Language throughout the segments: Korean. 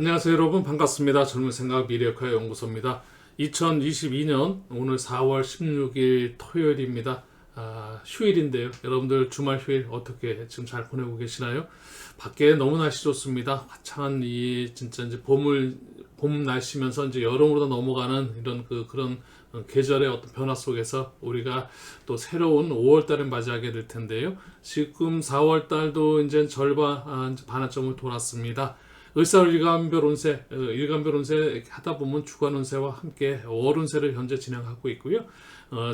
안녕하세요 여러분, 반갑습니다. 젊은 생각 미래역학 연구소입니다. 2022년 오늘 4월 16일 토요일입니다. 휴일인데요. 여러분들 주말 휴일 어떻게 지금 잘 보내고 계시나요? 밖에 너무 날씨 좋습니다. 화창한 진짜 이제 봄 날씨면서 이제 여름으로 넘어가는 그런 계절의 어떤 변화 속에서 우리가 또 새로운 5월 달을 맞이하게 될 텐데요. 지금 4월 달도 이제 절반, 반환점을 돌았습니다. 을사월 일간별 운세 하다 보면 주간 운세와 함께 월 운세를 현재 진행하고 있고요.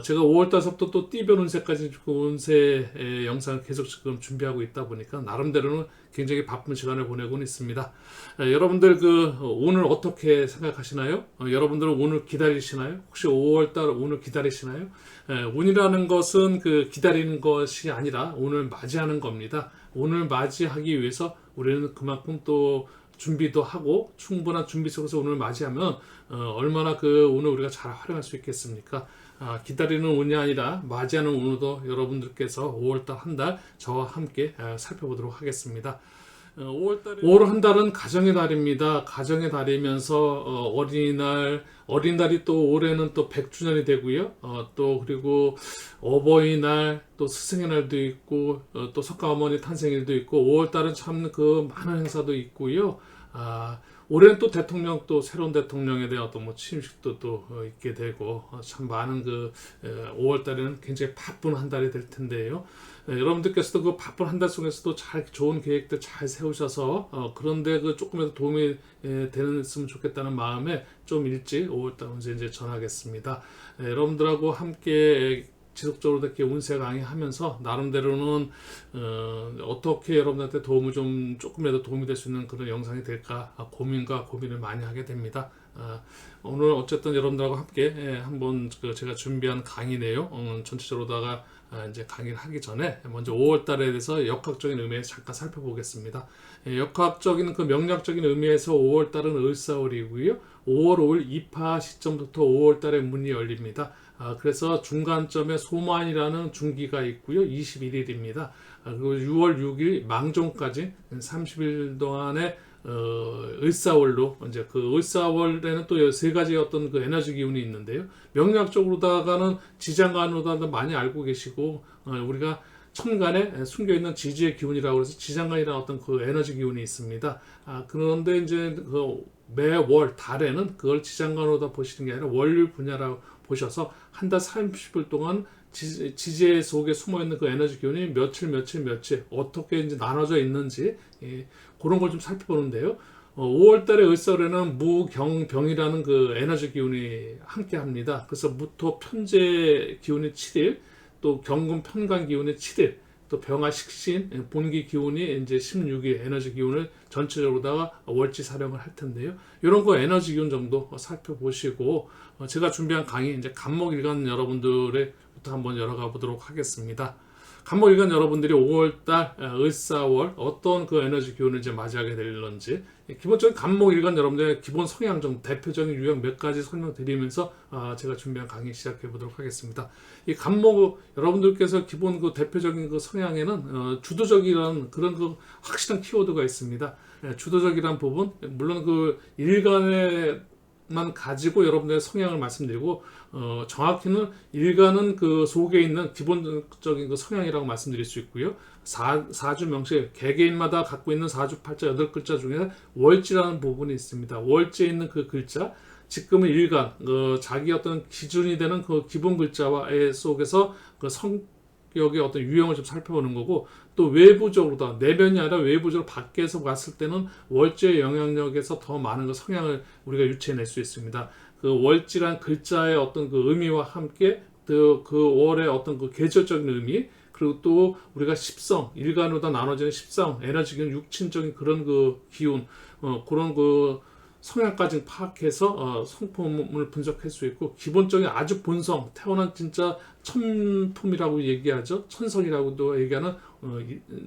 제가 5월 달부터 또 띠별 운세까지 운세 영상을 계속 지금 준비하고 있다 보니까 나름대로는 굉장히 바쁜 시간을 보내고 있습니다. 여러분들 오늘 어떻게 생각하시나요? 여러분들은 오늘 기다리시나요? 혹시 5월 달 오늘 기다리시나요? 운이라는 것은 기다리는 것이 아니라 오늘 맞이하는 겁니다. 오늘 맞이하기 위해서 우리는 그만큼 또 준비도 하고 충분한 준비 속에서 오늘 맞이하면 얼마나 오늘 우리가 잘 활용할 수 있겠습니까? 기다리는 운이 아니라 맞이하는 운으로 여러분들께서 5월달 한 달 저와 함께 살펴보도록 하겠습니다. 5월 한 달은 가정의 달입니다. 가정의 달이면서 어린이날이 또 올해는 또 100주년이 되고요. 또 그리고 어버이날, 또 스승의 날도 있고, 또 석가어머니 탄생일도 있고, 5월 달은 참 많은 행사도 있고요. 올해는 또 새로운 대통령에 대한 어떤 취임식도 또 있게 되고, 참 많은 5월 달에는 굉장히 바쁜 한 달이 될 텐데요. 여러분들께서도 바쁜 한 달 속에서도 좋은 계획들 잘 세우셔서, 그런데 조금이라도 도움이 되었으면 좋겠다는 마음에 좀 일찍 5월 달 이제 전하겠습니다. 여러분들하고 함께 지속적으로 이렇게 운세 강의하면서 나름대로는 어떻게 여러분한테 조금이라도 도움이 될 수 있는 그런 영상이 될까 고민을 많이 하게 됩니다. 오늘 어쨌든 여러분들하고 함께 한번 제가 준비한 강의 내용 전체적으로다가 이제 강의를 하기 전에 먼저 5월 달에 대해서 역학적인 의미에서 잠깐 살펴보겠습니다. 역학적인 명략적인 의미에서 5월 달은 을사월이고요. 5월 5일 입하 시점부터 5월 달에 문이 열립니다. 그래서 중간점에 소만이라는 중기가 있고요. 21일입니다. 그리고 6월 6일 망종까지 30일 동안에 을사월로 이제 을사월에는 또 세 가지 어떤 에너지 기운이 있는데요. 명략적으로다가는 지장간으로다가 많이 알고 계시고 우리가 천간에 숨겨 있는 지지의 기운이라고 해서 지장간이라는 어떤 에너지 기운이 있습니다. 그런데 이제 매월 달에는 그걸 지장간으로다 보시는 게 아니라 월요일 분야라고 보셔서 한 달 30일 동안 지지의 속에 숨어있는 에너지 기운이 며칠 어떻게 이제 나눠져 있는지 그런 걸 좀 살펴보는데요. 5월 달에 을사월에는 무경병이라는 에너지 기운이 함께 합니다. 그래서 무토 편재 기운이 7일, 또 경금 편관 기운이 7일, 또 병화 식신 본기 기운이 이제 16일 에너지 기운을 전체적으로다가 월지 사령을 할 텐데요. 이런 에너지 기운 정도 살펴보시고 제가 준비한 강의 이제 간목일간 여러분들의부터 한번 열어가 보도록 하겠습니다. 간목일간 여러분들이 5월달 을사월 어떤 에너지 기운을 이제 맞이하게 될런지 기본적인 간목일간 여러분들의 기본 성향 좀 대표적인 유형 몇 가지 설명드리면서 제가 준비한 강의 시작해 보도록 하겠습니다. 이 간목 여러분들께서 기본 대표적인 성향에는 주도적이라는 그런 확실한 키워드가 있습니다. 주도적이란 부분 물론 일간에만 가지고 여러분들의 성향을 말씀드리고 정확히는 일간은 속에 있는 기본적인 성향이라고 말씀드릴 수 있고요. 사주 명식 개개인마다 갖고 있는 사주 팔자 8글자 중에 월지라는 부분이 있습니다. 월지에 있는 글자 지금은 일간 자기 어떤 기준이 되는 기본 글자와 속에서 성격의 어떤 유형을 좀 살펴보는 거고, 또 외부적으로 내면이 아니라 외부적으로 밖에서 봤을 때는 월지의 영향력에서 더 많은 성향을 우리가 유추해낼 수 있습니다. 월지란 글자의 어떤 의미와 함께 월의 어떤 계절적인 의미, 그리고 또 우리가 십성, 일간으로 다 나눠지는 십성, 에너지 기운, 육친적인 그런 기운, 그런 성향까지 파악해서 성품을 분석할 수 있고, 기본적인 아주 본성, 태어난 진짜 천품이라고 얘기하죠. 천성이라고도 얘기하는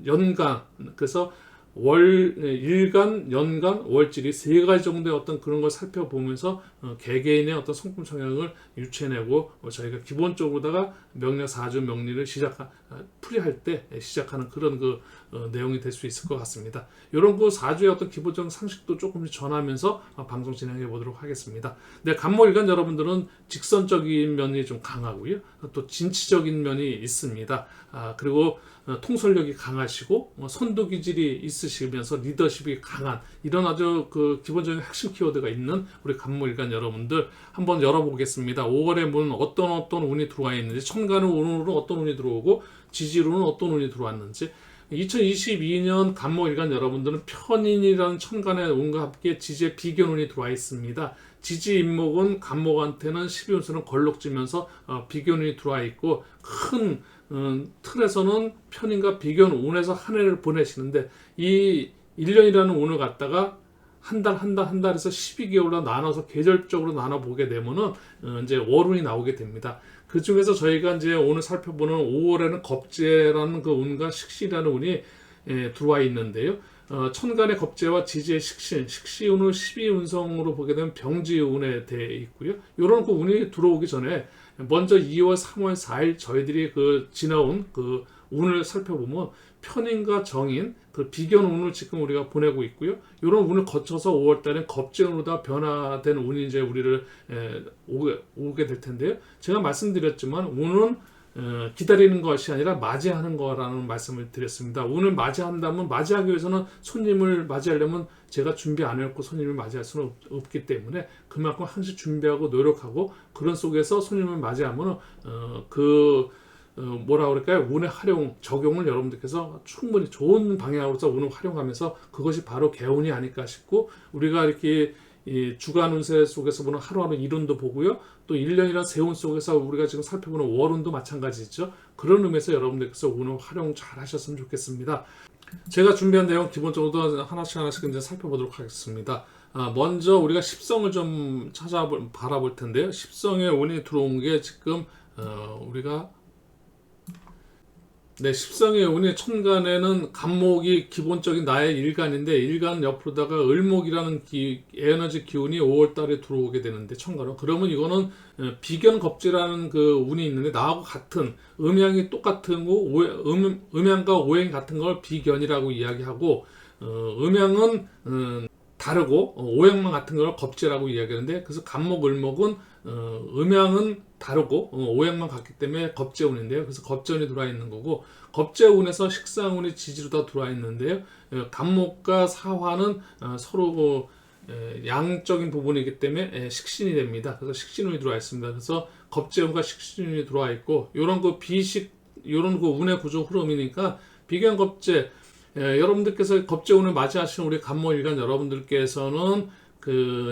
연간, 그래서 일간, 연간, 월질 이 세 가지 정도의 어떤 그런 걸 살펴보면서 개개인의 어떤 성품 성향을 유추해내고 저희가 기본적으로다가 명리 4주 명리를 풀이할 때 시작하는 그런 내용이 될 수 있을 것 같습니다. 이런 4주의 어떤 기본적인 상식도 조금씩 전하면서 방송 진행해 보도록 하겠습니다. 네, 간목일간 여러분들은 직선적인 면이 좀 강하고요. 또 진취적인 면이 있습니다. 그리고 통솔력이 강하시고 선도 기질이 있으시면서 리더십이 강한 이런 아주 기본적인 핵심 키워드가 있는 우리 간목일간 여러분들 한번 열어보겠습니다. 5월의 문 어떤 운이 들어와 있는지, 천간의 운으로 어떤 운이 들어오고 지지로는 어떤 운이 들어왔는지, 2022년 간목일간 여러분들은 편인이라는 천간의 운과 함께 지지의 비견운이 들어와 있습니다. 지지 인목은 간목한테는 12운수는 걸럭지면서 비견운이 들어와 있고, 큰 틀에서는 편인과 비견운에서 한 해를 보내시는데, 이 1년이라는 운을 갖다가 한 달 해서 12개월로 나눠서 계절적으로 나눠보게 되면은 이제 월운이 나오게 됩니다. 그 중에서 저희가 이제 오늘 살펴보는 5월에는 겁재라는 운과 식신이라는 운이 들어와 있는데요. 천간의 겁재와 지지의 식신운을 12운성으로 보게 되면 병지운에 대해 있고요. 이런 운이 들어오기 전에 먼저 2월, 3월, 4일 저희들이 지나온 운을 살펴보면 편인과 정인, 비견운을 지금 우리가 보내고 있고요. 이런 운을 거쳐서 5월달에 겁재운으로 변화된 운이 이제 우리를 오게 될 텐데요. 제가 말씀드렸지만 운은 기다리는 것이 아니라 맞이하는 거라는 말씀을 드렸습니다. 운을 맞이한다면, 맞이하기 위해서는 손님을 맞이하려면 제가 준비 안 해놓고 손님을 맞이할 수는 없기 때문에 그만큼 항상 준비하고 노력하고 그런 속에서 손님을 맞이하면 뭐라 그럴까요? 운의 적용을 여러분들께서 충분히 좋은 방향으로서 운을 활용하면서 그것이 바로 개운이 아닐까 싶고, 우리가 이렇게 이 주간 운세 속에서 보는 하루하루 일운도 보고요. 또 1년이란 세운 속에서 우리가 지금 살펴보는 월운도 마찬가지죠. 그런 의미에서 여러분들께서 운을 활용 잘 하셨으면 좋겠습니다. 제가 준비한 내용 기본적으로 하나씩 이제 살펴보도록 하겠습니다. 먼저 우리가 십성을 좀 바라볼 텐데요. 십성에 운이 들어온 게 지금 우리가 십성의 운이 천간에는 간목이 기본적인 나의 일간인데, 일간 옆으로다가 을목이라는 에너지 기운이 5월달에 들어오게 되는데, 천간은 그러면 이거는 비견 겁재라는 운이 있는데, 나하고 같은 음양이 똑같은 거, 음양과 오행이 같은 걸 비견이라고 이야기하고, 음양은 다르고 오행만 같은 걸 겁재라고 이야기하는데, 그래서 간목, 을목은 음양은 다르고 오행만 같기 때문에 겁재운인데요. 그래서 겁재운이 들어와 있는 거고, 겁재운에서 식상운이 지지로 다 들어와 있는데요. 간목과 사화는 서로 양적인 부분이기 때문에 식신이 됩니다. 그래서 식신운이 들어와 있습니다. 그래서 겁재운과 식신운이 들어와 있고, 이런 이런 운의 구조 흐름이니까 비견 겁재, 여러분들께서 겁재운을 맞이하시는 우리 간목일간 여러분들께서는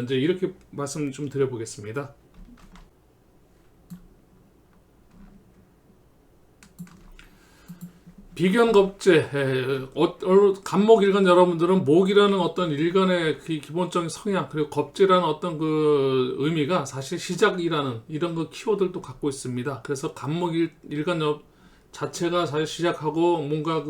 이제 이렇게 말씀 좀 드려보겠습니다. 비견 겁재, 간목 일간 여러분들은 목이라는 어떤 일간의 기본적인 성향, 그리고 겁재라는 어떤 의미가 사실 시작이라는 이런 키워드를 또 갖고 있습니다. 그래서 간목 일간 자체가 사실 시작하고 뭔가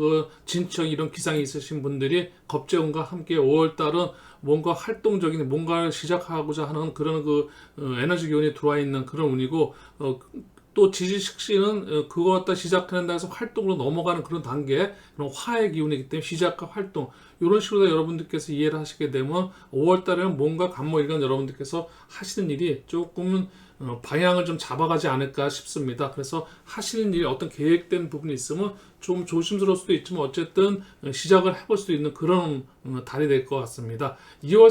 진취형 이런 기상이 있으신 분들이 겁재운과 함께 5월달은 뭔가 활동적인 뭔가를 시작하고자 하는 그런 에너지 기운이 들어와 있는 그런 운이고, 또 지지식신은 그거 갖다 시작한다 해서 활동으로 넘어가는 그런 단계, 그런 화의 기운이기 때문에 시작과 활동, 이런 식으로 여러분들께서 이해를 하시게 되면 5월달에는 뭔가 간목일간 여러분들께서 하시는 일이 조금은 방향을 좀 잡아가지 않을까 싶습니다. 그래서 하시는 일이 어떤 계획된 부분이 있으면 좀 조심스러울 수도 있지만 어쨌든 시작을 해볼 수 있는 그런 달이 될 것 같습니다. 2월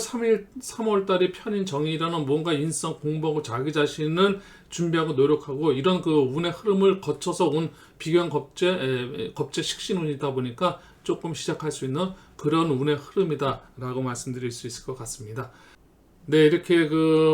3월 달이 편인 정의라는 뭔가 인성 공부하고 자기 자신을 준비하고 노력하고 이런 운의 흐름을 거쳐서 온 비견 겁재 식신운이다 보니까 조금 시작할 수 있는 그런 운의 흐름이다라고 말씀드릴 수 있을 것 같습니다. 네, 이렇게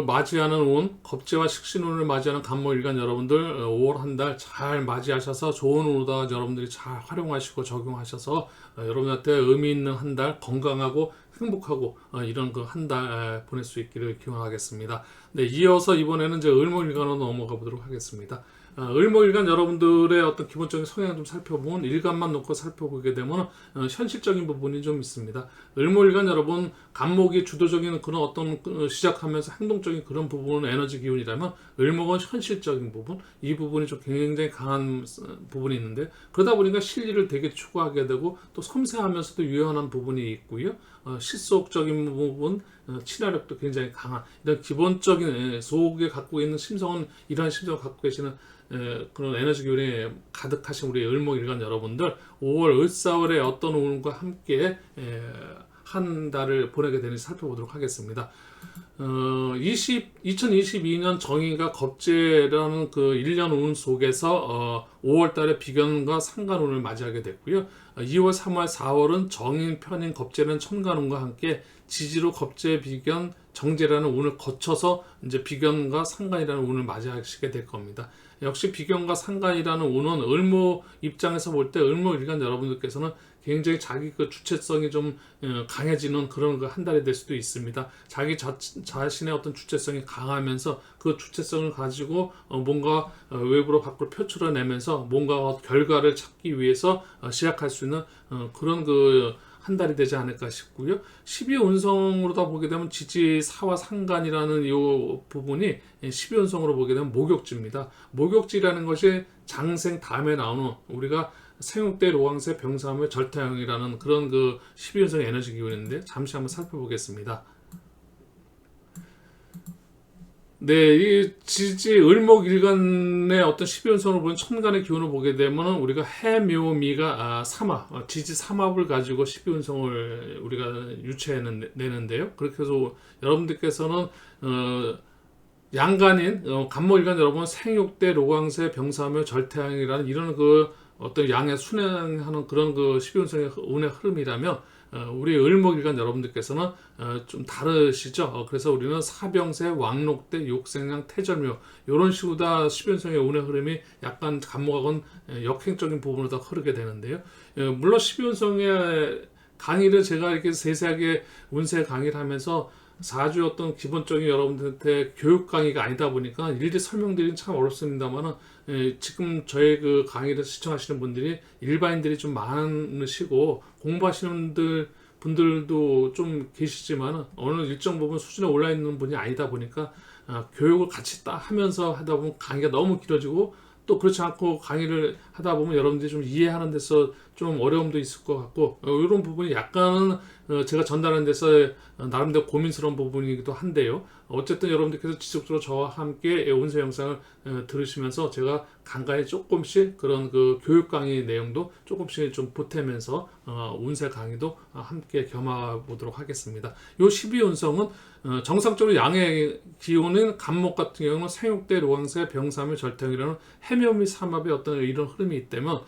맞이하는 운, 겁재와 식신운을 맞이하는 간목일간 여러분들 5월 한 달 잘 맞이하셔서 좋은 운으로다 여러분들이 잘 활용하시고 적용하셔서 여러분한테 의미 있는 한 달 건강하고 행복하고 이런 한 달 보낼 수 있기를 기원하겠습니다. 네, 이어서 이번에는 이제 을목일간으로 넘어가 보도록 하겠습니다. 을목일간 여러분들의 어떤 기본적인 성향 좀 살펴보면 일간만 놓고 살펴보게 되면 현실적인 부분이 좀 있습니다. 을목일간 여러분 간목이 주도적인 그런 어떤 시작하면서 행동적인 그런 부분은 에너지 기운이라면 을목은 현실적인 부분, 이 부분이 좀 굉장히 강한 부분이 있는데 그러다 보니까 실리를 되게 추구하게 되고 또 섬세하면서도 유연한 부분이 있고요. 실속적인 부분, 친화력도 굉장히 강한 이런 기본적인 속에 갖고 있는 심성은 이러한 심성을 갖고 계시는 그런 에너지 기운이 가득하신 우리 을목일간 여러분들 5월 을사월의 어떤 운과 함께 한 달을 보내게 되는지 살펴보도록 하겠습니다. 2022년 정의가 겁재라는 그 1년 운 속에서 5월 달에 비견과 상간운을 맞이하게 됐고요. 2월, 3월, 4월은 정인, 편인, 겁재는 천간운과 함께 지지로 겁재, 비견, 정제라는 운을 거쳐서 이제 비견과 상간이라는 운을 맞이하시게 될 겁니다. 역시 비견과 상간이라는 운은 을목 입장에서 볼 때 을목일간 여러분들께서는 굉장히 자기 그 주체성이 좀 강해지는 그런 그 한 달이 될 수도 있습니다. 자기 자신의 어떤 주체성이 강하면서 그 주체성을 가지고 뭔가 외부로 밖으로 표출해내면서 뭔가 결과를 찾기 위해서 시작할 수 있는 그런 그 한 달이 되지 않을까 싶고요. 12운성으로다 보게 되면 지지 사와 상간이라는 이 부분이 12운성으로 보게 되면 목욕지입니다. 목욕지라는 것이 장생 다음에 나오는 우리가 생육대 로왕새 병사묘 절타형이라는 그런 그 12운성의 에너지 기운인데 잠시 한번 살펴보겠습니다. 네, 이 지지 을목일간의 어떤 12운성을 보는 천간의 기운을 보게 되면 우리가 해묘미가 삼합, 지지 삼합을 가지고 12운성을 우리가 유추해내는데요. 그렇게 해서 여러분들께서는 양간인 간목일간 여러분 생육대 로광새 병사묘 절태양이라는 이런 그 어떤 양에 순행하는 그런 그 12운성의 운의 흐름이라면 우리 을목일간 여러분들께서는 좀 다르시죠. 그래서 우리는 사병세, 왕록대, 욕생양, 태절묘 이런 식으로 다 12운성의 운의 흐름이 약간 간목하고는 역행적인 부분으로 다 흐르게 되는데요. 물론 12운성의 강의를 제가 이렇게 세세하게 운세 강의를 하면서 사주 어떤 기본적인 여러분들한테 교육 강의가 아니다 보니까 일일이 설명드리긴 참 어렵습니다만은 지금 저의 그 강의를 시청하시는 분들이 일반인들이 좀 많으시고 공부하시는 분들도 좀 계시지만 어느 일정 부분 수준에 올라 있는 분이 아니다 보니까 교육을 같이 하면서 하다 보면 강의가 너무 길어지고 또 그렇지 않고 강의를 하다 보면 여러분들이 좀 이해하는 데서 좀 어려움도 있을 것 같고 이런 부분이 약간은 제가 전달하는 데서 나름대로 고민스러운 부분이기도 한데요. 어쨌든 여러분들께서 지속적으로 저와 함께 운세 영상을 들으시면서 제가 간간히 조금씩 그런 그 교육 강의 내용도 조금씩 좀 보태면서 운세 강의도 함께 겸해 보도록 하겠습니다. 요 12운성은 정상적으로 양의 기운은 간목 같은 경우는 생육대, 로왕새, 병사묘, 절태형이라는 해묘 및 삼합의 어떤 이런 흐름이 있다면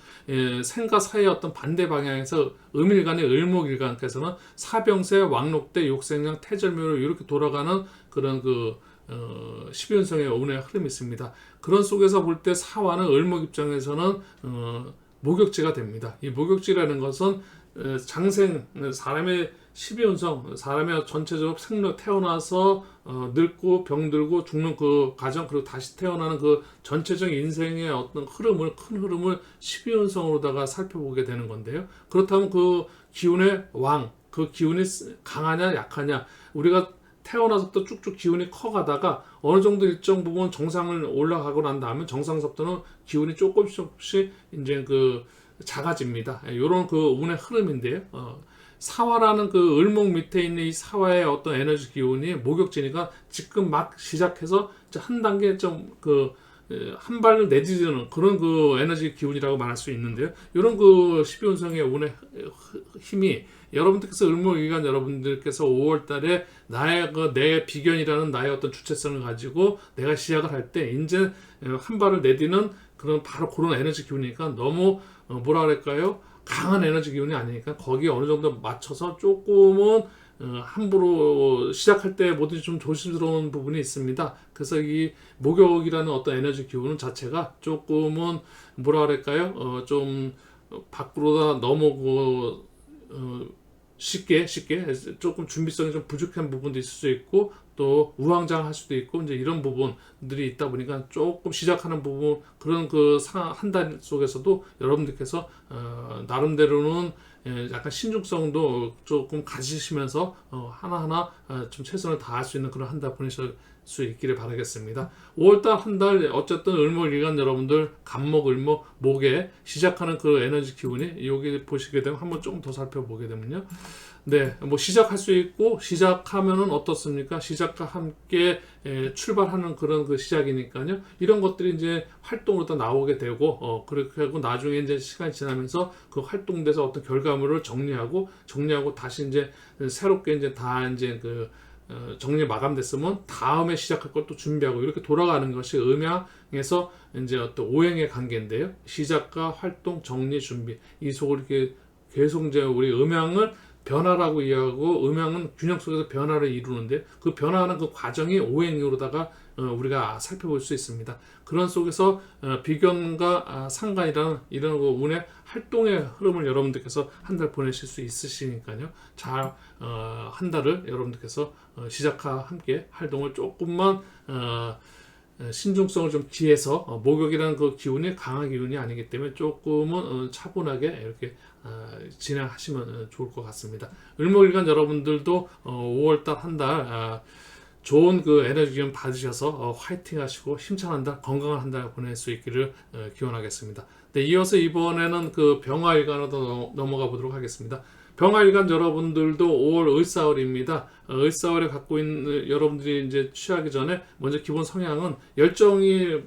생과 사의 어떤 반대 방향에서 음일간의 을목일간께서는 사병세, 왕록대, 욕생양, 태절묘로 이렇게 돌아가는 그런 그 12운성의 운의 흐름이 있습니다. 그런 속에서 볼 때 사화는 을목 입장에서는 목욕지가 됩니다. 이 목욕지라는 것은 장생, 사람의 12운성, 사람의 전체적으로 생로 태어나서 늙고 병들고 죽는 그 과정, 그리고 다시 태어나는 그 전체적인 인생의 어떤 흐름을, 큰 흐름을 12운성으로다가 살펴보게 되는 건데요. 그렇다면 그 기운의 왕, 그 기운이 강하냐 약하냐, 우리가 태어나서부터 쭉쭉 기운이 커가다가 어느 정도 일정 부분 정상을 올라가고 난 다음에 정상서부터는 기운이 조금씩 이제 그 작아집니다. 이런 그 운의 흐름인데요. 사화라는 그 을목 밑에 있는 이 사화의 어떤 에너지 기운이 목욕지니까 지금 막 시작해서 한 단계 좀 그 한 발을 내디디는 그런 그 에너지 기운이라고 말할 수 있는데요. 이런 그 12운성의 운의 힘이 여러분들께서 을목일간 여러분들께서 5월 달에 나의 그 내 비견이라는 나의 어떤 주체성을 가지고 내가 시작을 할 때 이제 한 발을 내디는 그런 바로 그런 에너지 기운이니까 너무 뭐라 그럴까요? 강한 에너지 기운이 아니니까 거기에 어느 정도 맞춰서 조금은 함부로 시작할 때 뭐든지 좀 조심스러운 부분이 있습니다. 그래서 이 목욕이라는 어떤 에너지 기운 자체가 조금은 뭐라 그럴까요? 좀 밖으로 넘어고 쉽게 조금 준비성이 좀 부족한 부분도 있을 수 있고 또 우왕좌왕할 수도 있고 이제 이런 부분들이 있다 보니까 조금 시작하는 부분 그런 그 한 달 속에서도 여러분들께서 나름대로는 약간 신중성도 조금 가지시면서 하나하나 좀 최선을 다할 수 있는 그런 한 달 보내실 수 있기를 바라겠습니다. 5월달 한 달 어쨌든 을목일간 여러분들 간목 을목 목에 시작하는 그 에너지 기운이 여기 보시게 되면 한번 조금 더 살펴보게 되면요. 네, 뭐 시작할 수 있고 시작하면은 어떻습니까? 시작과 함께 출발하는 그런 그 시작이니까요. 이런 것들이 이제 활동으로 다 나오게 되고 그렇게 하고 나중에 이제 시간이 지나면서 그 활동돼서 어떤 결과물을 정리하고 다시 이제 새롭게 이제 다 이제 그 정리 마감됐으면 다음에 시작할 것도 준비하고 이렇게 돌아가는 것이 음양에서 이제 어떤 오행의 관계인데요. 시작과 활동, 정리, 준비 이 속을 이렇게 계속 이제 우리 음양을 변화라고 이해하고 음양은 균형 속에서 변화를 이루는데 그 변화하는 그 과정이 오행으로다가 우리가 살펴볼 수 있습니다. 그런 속에서 비견과 상관이라는 이런 운의 활동의 흐름을 여러분들께서 한 달 보내실 수 있으시니까요. 잘 한 달을 여러분들께서 시작과 함께 활동을 조금만 신중성을 좀 기해서 목욕이라는 그 기운이 강한 기운이 아니기 때문에 조금은 차분하게 이렇게 진행하시면 좋을 것 같습니다. 을목일간 여러분들도 5월달 한 달 좋은 그 에너지 기운 받으셔서 화이팅 하시고 힘찬 한 달, 건강한 한 달 보낼 수 있기를 기원하겠습니다. 네, 이어서 이번에는 그 병화일간으로 넘어가 보도록 하겠습니다. 병화일간 여러분들도 5월 을사월입니다. 을사월에 갖고 있는 여러분들이 이제 취하기 전에 먼저 기본 성향은 열정이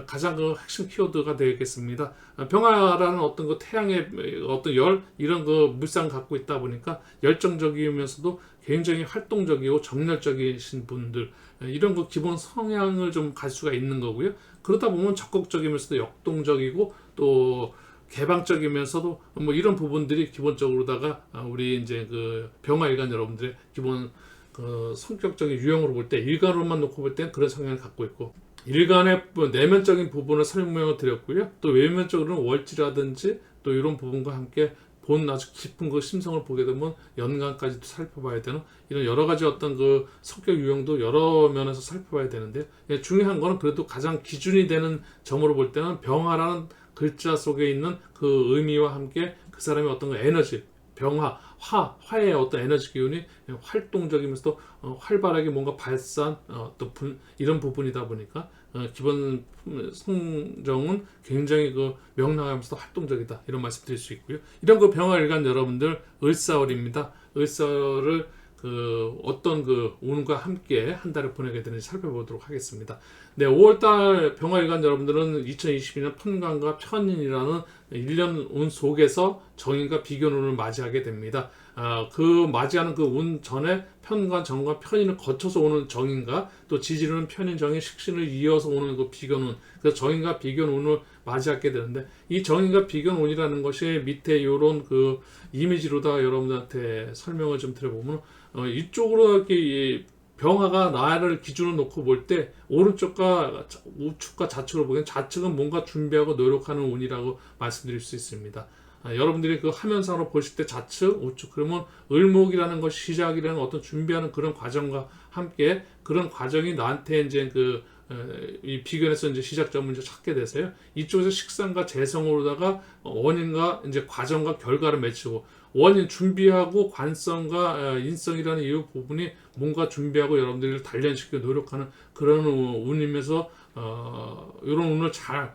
가장 그 핵심 키워드가 되겠습니다. 병화라는 어떤 그 태양의 어떤 열 이런 그 물상 갖고 있다 보니까 열정적이면서도 굉장히 활동적이고 정열적이신 분들 이런 그 기본 성향을 좀 갈 수가 있는 거고요. 그러다 보면 적극적이면서도 역동적이고 또 개방적이면서도 뭐 이런 부분들이 기본적으로다가 우리 이제 그 병화일간 여러분들의 기본 그 성격적인 유형으로 볼 때 일간으로만 놓고 볼 때는 그런 성향을 갖고 있고 일간의 내면적인 부분을 설명을 드렸고요. 또 외면적으로는 월지라든지 또 이런 부분과 함께 본 아주 깊은 그 심성을 보게 되면 연간까지도 살펴봐야 되는 이런 여러 가지 어떤 그 성격 유형도 여러 면에서 살펴봐야 되는데 중요한 거는 그래도 가장 기준이 되는 점으로 볼 때는 병화라는 글자 속에 있는 그 의미와 함께 그 사람의 어떤 그 에너지 병화, 화의 어떤 에너지 기운이 활동적이면서도 활발하게 뭔가 발산 또 이런 부분이다 보니까 기본 성정은 굉장히 그 명랑하면서도 활동적이다 이런 말씀 드릴 수 있고요. 이런 그 병화일간 여러분들 을사월입니다. 을사월을 그 어떤 그 운과 함께 한 달을 보내게 되는지 살펴보도록 하겠습니다. 네, 5월달 병화일간 여러분들은 2022년 편관과 편인이라는 1년 운 속에서 정인과 비견운을 맞이하게 됩니다. 그 맞이하는 그 운 전에 편관, 정관, 편인을 거쳐서 오는 정인과 또 지지르는 편인, 정인, 식신을 이어서 오는 그 비견운, 그래서 정인과 비견운을 맞이하게 되는데 이 정인과 비견운이라는 것이 밑에 이런 그 이미지로다 여러분들한테 설명을 좀 드려보면 이쪽으로 이렇게 병화가 나를 기준으로 놓고 볼 때 오른쪽과 우측과 좌측으로 보기엔 좌측은 뭔가 준비하고 노력하는 운이라고 말씀드릴 수 있습니다. 여러분들이 그 화면상으로 보실 때 좌측, 우측 그러면 을목이라는 것이 시작이라는 어떤 준비하는 그런 과정과 함께 그런 과정이 나한테 이제 이 비견에서 이제 시작점을 이제 찾게 되세요. 이쪽에서 식상과 재성으로다가 원인과 이제 과정과 결과를 맺히고 원인 준비하고 관성과 인성이라는 이 부분이 뭔가 준비하고 여러분들을 단련시키고 노력하는 그런 운이면서 이런 운을 잘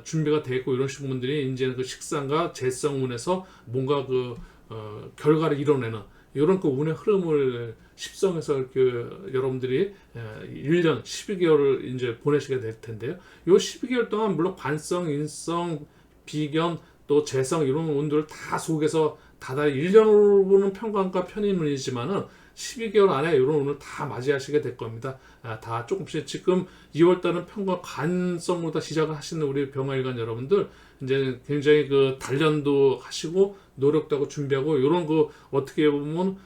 준비가 되어 있고 이런 식의 분들이 이제는 그 식상과 재성 운에서 뭔가 그 결과를 이뤄내는 이런 그 운의 흐름을 십성에서 이렇게 여러분들이 1년 12개월을 이제 보내시게 될 텐데요. 이 12개월 동안 물론 관성, 인성, 비견 또 재성 이런 운들을 다 속에서 다달 1년으로 보는 편관과 편인운이지만은 12개월 안에 이런 운을 다 맞이하시게 될 겁니다. 다 조금씩 지금 2월달은 편관 관성으로 다 시작을 하시는 우리 병화일간 여러분들 이제 굉장히 그 단련도 하시고 노력도 하고 준비하고 이런 그 어떻게 보면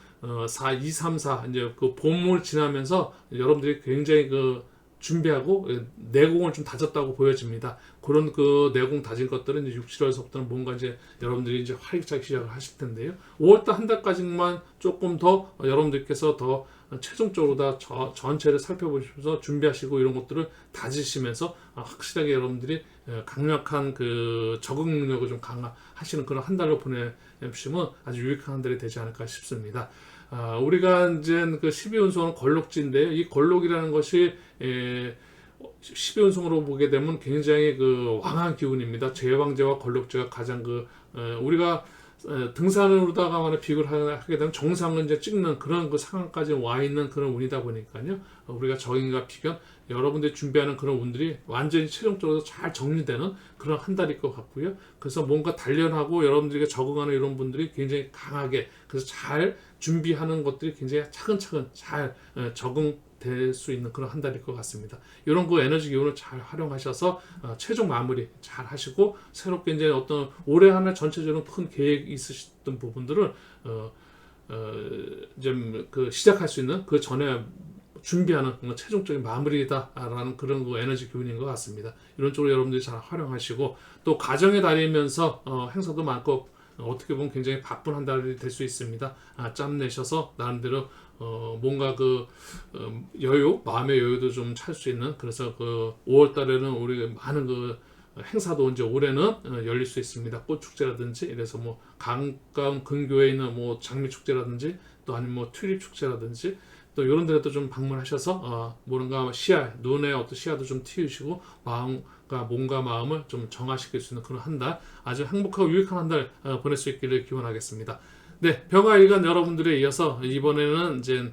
2, 3, 4 이제 그 봄을 지나면서 여러분들이 굉장히 그 준비하고 내공을 좀 다졌다고 보여집니다. 그런 그 내공 다진 것들은 이제 6, 7월서부터는 뭔가 이제 여러분들이 이제 활기차게 시작을 하실 텐데요. 5월달 한 달까지만 조금 더 여러분들께서 더 최종적으로 다 전체를 살펴보시면서 준비하시고 이런 것들을 다지시면서 확실하게 여러분들이 강력한 그 적응 능력을 좀 강화하시는 그런 한 달로 보내시면 아주 유익한 한 달이 되지 않을까 싶습니다. 우리가 이제 그 12운송은 걸록지인데요. 이 걸록이라는 것이 12운송으로 보게 되면 굉장히 그 왕한 기운입니다. 제왕제와 걸록제가 가장 우리가 등산으로다가만 비교를 하게 되면 정상을 이제 찍는 그런 그 상황까지 와 있는 그런 운이다 보니까요. 우리가 적응과 비견 여러분들이 준비하는 그런 운들이 완전히 최종적으로 잘 정리되는 그런 한 달일 것 같고요. 그래서 뭔가 단련하고 여러분들에게 적응하는 이런 분들이 굉장히 강하게 그래서 잘 준비하는 것들이 굉장히 차근차근 잘 적응될 수 있는 그런 한 달일 것 같습니다. 이런 그 에너지 기운을 잘 활용하셔서 최종 마무리 잘 하시고 새롭게 이제 어떤 올해 한 해 전체적으로 큰 계획이 있으셨던 부분들을 이제 그 시작할 수 있는 그 전에 준비하는 최종적인 마무리다라는 그런 그 에너지 기운인 것 같습니다. 이런 쪽으로 여러분들이 잘 활용하시고 또 가정에 다니면서 행사도 많고 어떻게 보면 굉장히 바쁜 한 달이 될 수 있습니다. 짬 내셔서 나름대로 뭔가 여유, 마음의 여유도 좀 찰 수 있는 그래서 그 5월 달에는 우리 많은 그 행사도 이제 올해는 열릴 수 있습니다. 꽃 축제라든지 이래서 뭐 가까운 근교에 있는 뭐 장미 축제라든지 또 아니면 뭐 튤립 축제라든지 또 이런 데도 좀 방문하셔서 뭔가 눈의 어떤 시야도 좀 틔우시고 몸과 마음을 좀 정화시킬 수 있는 그런 한 달 아주 행복하고 유익한 한 달 보낼 수 있기를 기원하겠습니다. 네, 병화일간 여러분들에 이어서 이번에는 이제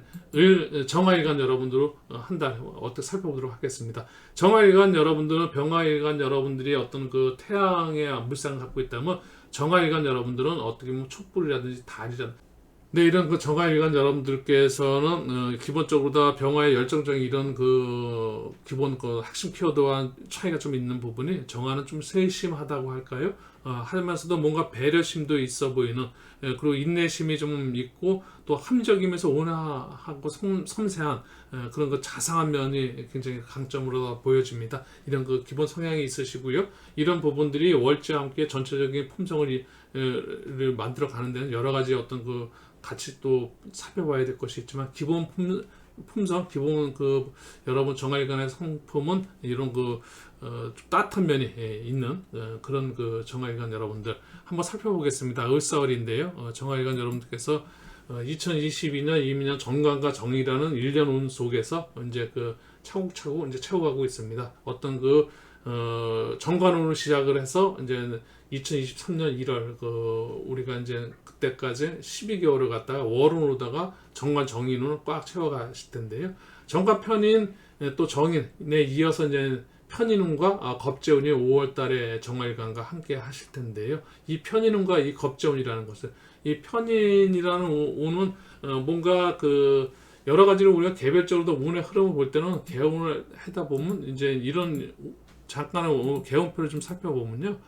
정화일간 여러분들로 한 달 어떻게 살펴보도록 하겠습니다. 정화일간 여러분들은 병화일간 여러분들이 어떤 그 태양의 물상을 갖고 있다면 정화일간 여러분들은 어떻게 보면 촛불이라든지 달이라든지 네, 이런 그 정화일간 여러분들께서는 기본적으로 다 병화의 열정적인 이런 그 기본 그 핵심 키워드와 차이가 좀 있는 부분이 정화는 좀 세심하다고 할까요? 하면서도 뭔가 배려심도 있어 보이는 그리고 인내심이 좀 있고 또 합리적이면서 온화하고 섬세한 그런 그 자상한 면이 굉장히 강점으로 보여집니다. 이런 그 기본 성향이 있으시고요. 이런 부분들이 월지와 함께 전체적인 품성을 만들어 가는 데는 여러 가지 어떤 그 같이 또 살펴봐야 될 것이 있지만 기본 품성, 기본 그 여러분 정화일간의 성품은 이런 좀 따뜻한 면이 있는 그런 그 정화일간 여러분들 한번 살펴보겠습니다. 을사월인데요. 정화일간 여러분들께서 2022년 이민년 정관과 정이라는 1년 운 속에서 이제 그 차곡차곡 이제 채워가고 있습니다. 어떤 정관운으로 시작을 해서 이제 2023년 1월 우리가 이제 그때까지 12개월을 갖다가 월운으로다가 정관 정인운을 꽉 채워가실 텐데요. 정관 편인 또 정인에 이어서 이제 편인운과 겁재운이 5월달에 정화일간과 함께 하실 텐데요. 이 편인운과 이 겁재운이라는 것은 이 편인이라는 운은 뭔가 여러 가지로 우리가 개별적으로도 운의 흐름을 볼 때는 개운을 하다 보면 이제 이런 잠깐의 개운표를 좀 살펴보면요.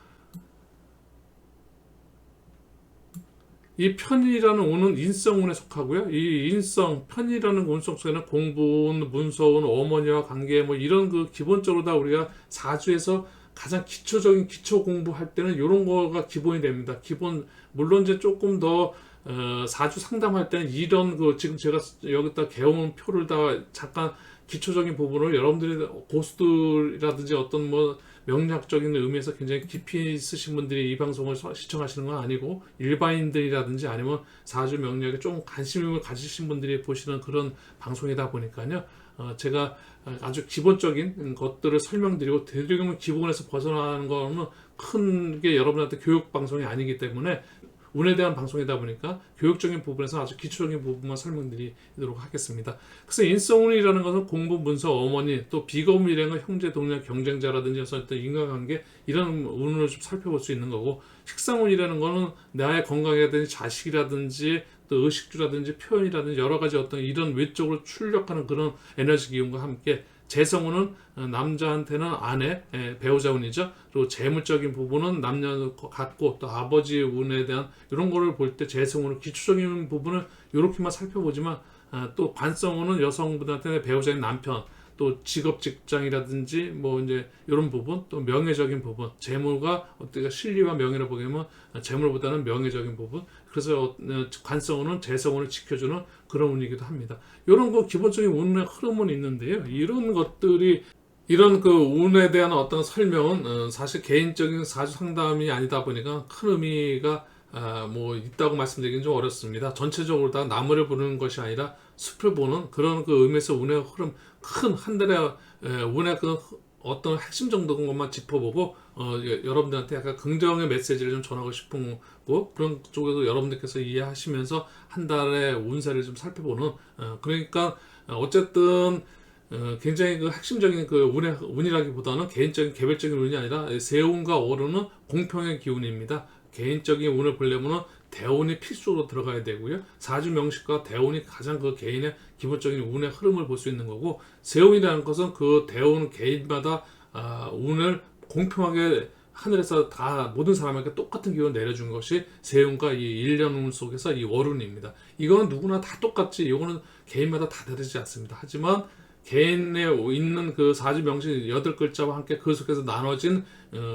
이 편이라는 운은 인성운에 속하고요. 이 편이라는 운 속에는 공부운, 문서운, 어머니와 관계 뭐 이런 그 기본적으로 다 우리가 사주에서 가장 기초적인 기초 공부할 때는 이런 거가 기본이 됩니다. 물론 이제 조금 더 사주 상담할 때는 이런 지금 제가 여기다 개운 표를 다 잠깐 기초적인 부분을 여러분들이 고수들이라든지 어떤 명략적인 의미에서 굉장히 깊이 있으신 분들이 이 방송을 시청하시는 건 아니고 일반인들이라든지 아니면 사주 명략에 좀 관심을 가지신 분들이 보시는 그런 방송이다 보니까요. 제가 아주 기본적인 것들을 설명드리고 대륙의 기본에서 벗어나는 거는 큰 게 여러분한테 교육 방송이 아니기 때문에 운에 대한 방송이다 보니까 교육적인 부분에서 아주 기초적인 부분만 설명드리도록 하겠습니다. 그래서 인성운이라는 것은 공부, 문서, 어머니, 또 비거운이라는 건 형제, 동료, 경쟁자라든지 어떤 인간관계 이런 운을 좀 살펴볼 수 있는 거고 식상운이라는 것은 나의 건강이라든지 자식이라든지 또 의식주라든지 표현이라든지 여러 가지 어떤 이런 외적으로 출력하는 그런 에너지 기운과 함께 재성운은 남자한테는 아내, 배우자운이죠. 그리고 재물적인 부분은 남녀 같고 또 아버지 운에 대한 이런 거를 볼 때 재성운은 기초적인 부분을 이렇게만 살펴보지만 또 관성운은 여성분한테는 배우자인 남편 또 직업 직장이라든지 뭐 이제 이런 부분, 또 명예적인 부분, 재물과 어떻게 실리와 명예를 보게 되면 재물보다는 명예적인 부분, 그래서 관성운은 재성운을 지켜주는 그런 운이기도 합니다. 이런 거 기본적인 운의 흐름은 있는데요. 이런 것들이 이런 그 운에 대한 어떤 설명은 사실 개인적인 사주 상담이 아니다 보니까 큰 의미가 뭐 있다고 말씀드리기는 좀 어렵습니다. 전체적으로 다 나무를 보는 것이 아니라 숲을 보는 그런 그 의미에서 운의 흐름, 큰 한 달의 운의 그 어떤 핵심 정도인 것만 짚어보고 여러분들한테 약간 긍정의 메시지를 좀 전하고 싶은 거, 그런 쪽에서 여러분들께서 이해하시면서 한 달의 운세를 좀 살펴보는 그러니까 어쨌든 굉장히 그 핵심적인 그 운이라기보다는 개인적인 개별적인 운이 아니라 세운과 어른은 공평의 기운입니다. 개인적인 운을 보려면 대운이 필수로 들어가야 되고요. 사주 명식과 대운이 가장 그 개인의 기본적인 운의 흐름을 볼 수 있는 거고, 세운이라는 것은 그 대운 개인마다 운을 공평하게 하늘에서 다 모든 사람에게 똑같은 기운을 내려준 것이 세운과 이 일년운 속에서 이 월운입니다. 이거는 누구나 다 똑같지, 이거는 개인마다 다 다르지 않습니다. 하지만 개인에 있는 그 사주 명식 8글자와 함께 그 속에서 나눠진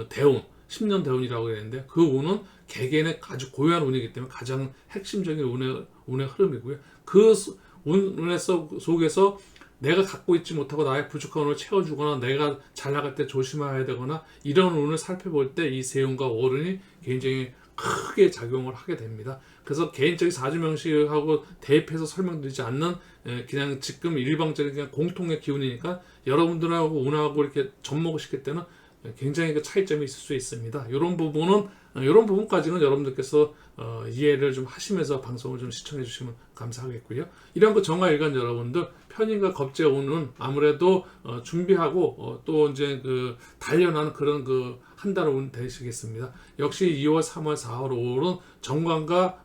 대운, 10년 대운이라고 했는데, 그 운은 개개인의 아주 고유한 운이기 때문에 가장 핵심적인 운의 흐름이고요. 그 운의 속에서 내가 갖고 있지 못하고 나의 부족한 운을 채워주거나 내가 잘 나갈 때 조심해야 되거나 이런 운을 살펴볼 때 이 세운과 월운이 굉장히 크게 작용을 하게 됩니다. 그래서 개인적인 사주 명식하고 대입해서 설명드리지 않는 그냥 지금 일방적인 그냥 공통의 기운이니까 여러분들하고 운하고 이렇게 접목을 시킬 때는 굉장히 그 차이점이 있을 수 있습니다. 이런 부분까지는 여러분들께서 이해를 좀 하시면서 방송을 좀 시청해 주시면 감사하겠고요. 이런 그 정화일간 여러분들 편인과 겁재운은 아무래도 준비하고 또 이제 그 단련하는 그런 그 한 달 운 되시겠습니다. 역시 2월, 3월, 4월, 5월은 정관과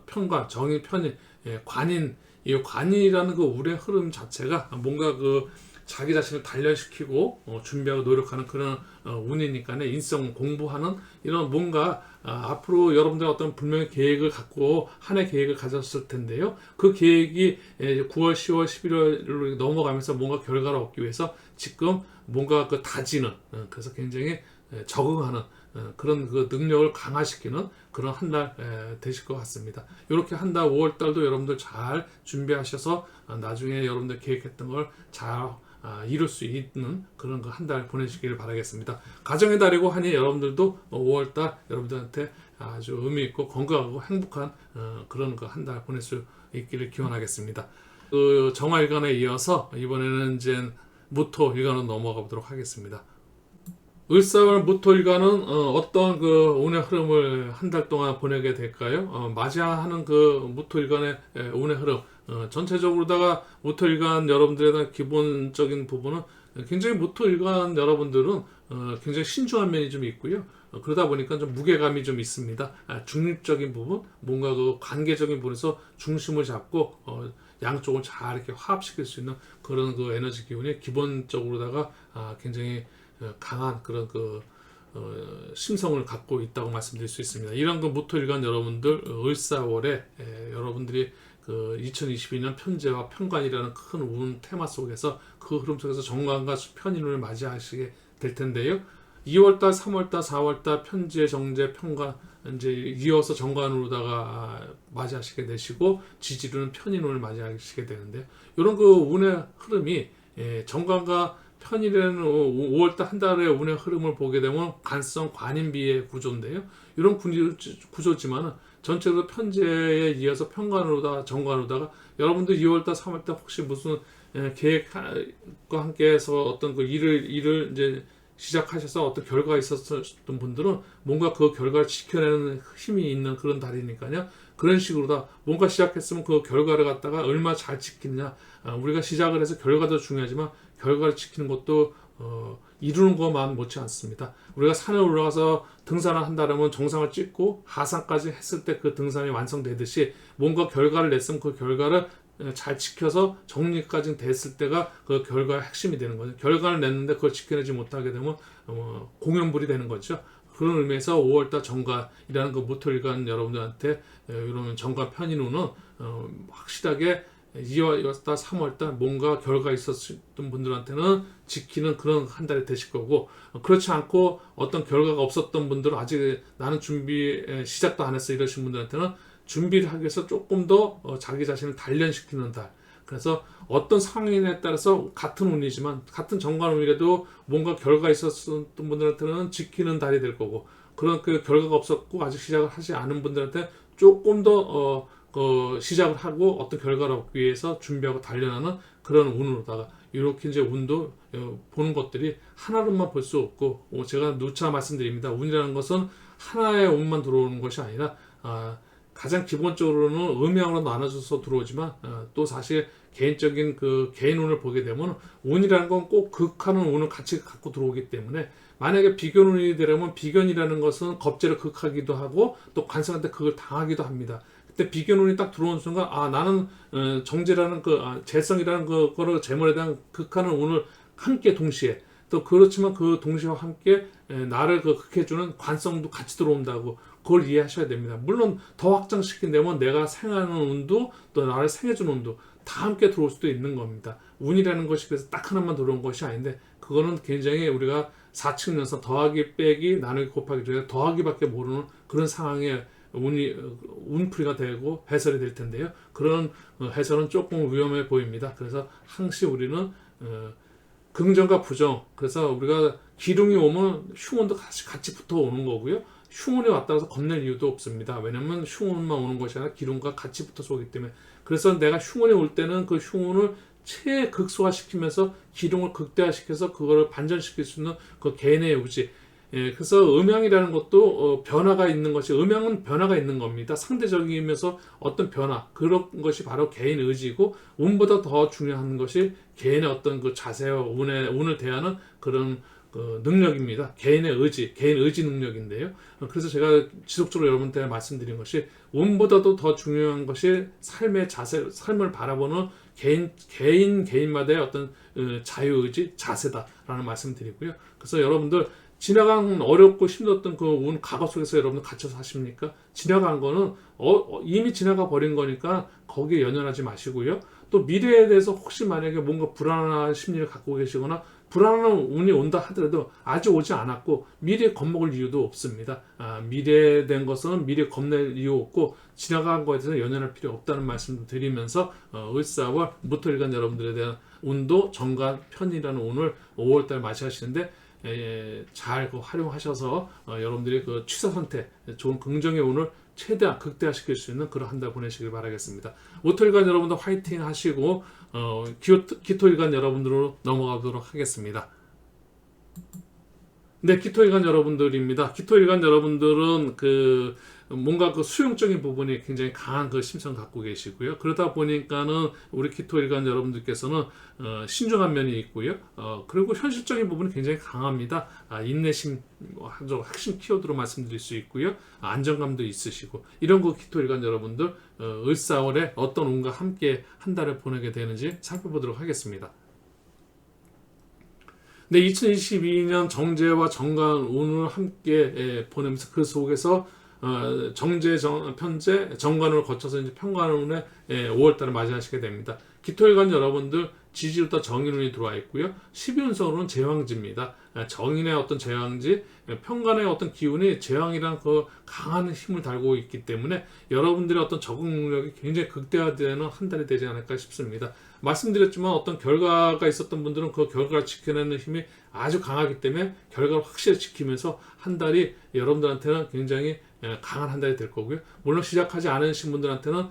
편관, 정인, 편인, 관인, 이 관인이라는 그 운의 흐름 자체가 뭔가 그 자기 자신을 단련시키고 준비하고 노력하는 그런 운이니까요. 인성 공부하는 이런 뭔가 앞으로 여러분들 어떤 분명히 계획을 갖고 한 해 계획을 가졌을 텐데요. 그 계획이 9월, 10월, 11월로 넘어가면서 뭔가 결과를 얻기 위해서 지금 뭔가 그 다지는 그래서 굉장히 적응하는 그런 그 능력을 강화시키는 그런 한 달 되실 것 같습니다. 이렇게 한 달 5월 달도 여러분들 잘 준비하셔서 나중에 여러분들 계획했던 걸 잘 이룰 수 있는 그런 거 한 달 보내시기를 바라겠습니다. 가정의 달이고 하니 여러분들도 5월 달 여러분들한테 아주 의미 있고 건강하고 행복한 그런 거 한 달 보낼 수 있기를 기원하겠습니다. 그 정화일간에 이어서 이번에는 이제 무토일간으로 넘어가 보도록 하겠습니다. 을사월 무토일간은 어떤 그 운의 흐름을 한 달 동안 보내게 될까요? 맞이하는 그 무토일간의 운의 흐름, 전체적으로다가 무토일간 여러분들에 대한 기본적인 부분은 굉장히 무토일간 여러분들은 굉장히 신중한 면이 좀 있고요. 그러다 보니까 좀 무게감이 좀 있습니다. 중립적인 부분, 뭔가 그 관계적인 부분에서 중심을 잡고 양쪽을 잘 이렇게 화합시킬 수 있는 그런 그 에너지 기운이 기본적으로다가 굉장히 강한 그런 그 심성을 갖고 있다고 말씀드릴 수 있습니다. 이런 그 무토일간 여러분들 을사월에 여러분들이 그 2022년 편재와 편관이라는 큰 운 테마 속에서 그 흐름 속에서 정관과 편인운을 맞이하시게 될 텐데요. 2월달, 3월달, 4월달 편재, 정재, 편관 이제 이어서 정관으로다가 맞이하시게 되시고 지지로는 편인운을 맞이하시게 되는데, 이런 그 운의 흐름이 정관과 편일에는 5월달 한 달의 운의 흐름을 보게 되면 관성 관인비의 구조인데요. 이런 구조지만은 전체로 편재에 이어서 편관으로다 정관으로다가 여러분들 2월달 3월달 혹시 무슨 계획과 함께해서 어떤 그 일을 이제 시작하셔서 어떤 결과가 있었던 분들은 뭔가 그 결과를 지켜내는 힘이 있는 그런 달이니까요. 그런 식으로 다 뭔가 시작했으면 그 결과를 갖다가 얼마나 잘 지키느냐. 우리가 시작을 해서 결과도 중요하지만 결과를 지키는 것도 이루는 것만 못지 않습니다. 우리가 산에 올라가서 등산을 한다면 정상을 찍고 하산까지 했을 때 그 등산이 완성되듯이 뭔가 결과를 냈으면 그 결과를 잘 지켜서 정리까지 됐을 때가 그 결과의 핵심이 되는 거죠. 결과를 냈는데 그걸 지켜내지 못하게 되면 공연불이 되는 거죠. 그런 의미에서 5월달 정관이라는 그 무토일간 여러분들한테 이런 정관 편인운은 확실하게 2월달, 3월달 뭔가 결과 있었던 분들한테는 지키는 그런 한 달이 되실 거고, 그렇지 않고 어떤 결과가 없었던 분들은 아직 나는 준비 시작도 안 했어 이러신 분들한테는 준비를 하기 위해서 조금 더 자기 자신을 단련시키는 달. 그래서 어떤 상황에 따라서 같은 운이지만 같은 정관운이라도 뭔가 결과가 있었던 분들한테는 지키는 달이 될 거고, 그런 그 결과가 없었고 아직 시작을 하지 않은 분들한테 조금 더 시작을 하고 어떤 결과를 얻기 위해서 준비하고 단련하는 그런 운으로다가 이렇게 이제 운도 보는 것들이 하나로만 볼 수 없고, 제가 누차 말씀드립니다. 운이라는 것은 하나의 운만 들어오는 것이 아니라 가장 기본적으로는 음양으로 나눠져서 들어오지만 또 사실 개인적인 그 개인 운을 보게 되면 운이라는 건 꼭 극하는 운을 같이 갖고 들어오기 때문에, 만약에 비견운이 되려면 비견이라는 것은 겁재를 극하기도 하고 또 관성한테 그걸 당하기도 합니다. 그때 비견운이 딱 들어오는 순간 나는 정제라는 재성이라는 그거를 재물에 대한 극하는 운을 함께 동시에, 또 그렇지만 그 동시와 함께 나를 극해주는 관성도 같이 들어온다고 그걸 이해하셔야 됩니다. 물론 더 확장시킨다면 내가 생하는 운도 또 나를 생해주는 운도 다 함께 들어올 수도 있는 겁니다. 운이라는 것이 그래서 딱 하나만 들어온 것이 아닌데, 그거는 굉장히 우리가 4층 연산 더하기 빼기 나누기 곱하기 중에 더하기밖에 모르는 그런 상황에 운풀이가 되고 해설이 될 텐데요. 그런 해설은 조금 위험해 보입니다. 그래서 항상 우리는 긍정과 부정, 그래서 우리가 기둥이 오면 흉운도 같이 붙어 오는 거고요. 흉운이 왔다 해서 겁낼 이유도 없습니다. 왜냐면 흉운만 오는 것이 아니라 기둥과 같이 붙어서 오기 때문에. 그래서 내가 흉운이 올 때는 그 흉운을 최극소화시키면서 기둥을 극대화시켜서 그거를 반전시킬 수 있는 그 개인의 의지. 그래서 음양이라는 것도 변화가 있는 것이, 음양은 변화가 있는 겁니다. 상대적이면서 어떤 변화, 그런 것이 바로 개인 의지고, 운보다 더 중요한 것이 개인의 어떤 그 자세와 운을 대하는 그런 능력입니다. 개인의 의지, 개인 의지 능력인데요. 그래서 제가 지속적으로 여러분한테 말씀드린 것이, 운보다도 더 중요한 것이 삶의 자세, 삶을 바라보는 개인마다의 어떤 자유의지, 자세다라는 말씀 드리고요. 그래서 여러분들 지나간 어렵고 힘들었던 그 운 과거 속에서 여러분들 갇혀서 사십니까? 지나간 거는 이미 지나가 버린 거니까 거기에 연연하지 마시고요. 또 미래에 대해서 혹시 만약에 뭔가 불안한 심리를 갖고 계시거나 불안한 운이 온다 하더라도 아직 오지 않았고 미래에 겁먹을 이유도 없습니다. 미래에 된 것은 미래에 겁낼 이유 없고 지나간 거에 대해서 연연할 필요 없다는 말씀을 드리면서 을사월 무토일간 여러분들에 대한 운도 정관 편이라는 운을 5월달 맞이하시는데 잘 활용하셔서 여러분들이 그 취사 선택, 좋은 긍정의 운을 최대한 극대화시킬 수 있는 그런 한 달 보내시길 바라겠습니다. 오토일간 여러분들 화이팅 하시고 기토일간 여러분들로 넘어가도록 하겠습니다. 네, 기토일간 여러분들입니다. 기토일간 여러분들은 뭔가 수용적인 부분이 굉장히 강한 심성 갖고 계시고요. 그러다 보니까는 우리 기토일간 여러분들께서는 신중한 면이 있고요. 그리고 현실적인 부분이 굉장히 강합니다. 인내심, 핵심 키워드로 말씀드릴 수 있고요. 안정감도 있으시고, 이런 기토일간 여러분들 을사월에 어떤 운과 함께 한 달을 보내게 되는지 살펴보도록 하겠습니다. 네, 2022년 정제와 정관 운을 함께 보내면서 그 속에서 정제, 편제, 정관을 거쳐서 이제 편관운에 5월달을 맞이하시게 됩니다. 기토일간 여러분들 지지부터 정인운이 들어와 있고요. 12운성으로는 제왕지입니다. 정인의 어떤 제왕지, 편관의 어떤 기운이 제왕이란 그 강한 힘을 달고 있기 때문에 여러분들의 어떤 적응 능력이 굉장히 극대화되는 한 달이 되지 않을까 싶습니다. 말씀드렸지만 어떤 결과가 있었던 분들은 그 결과를 지켜내는 힘이 아주 강하기 때문에 결과를 확실히 지키면서 한 달이 여러분들한테는 굉장히 강한 한 달이 될 거고요. 물론 시작하지 않으신 분들한테는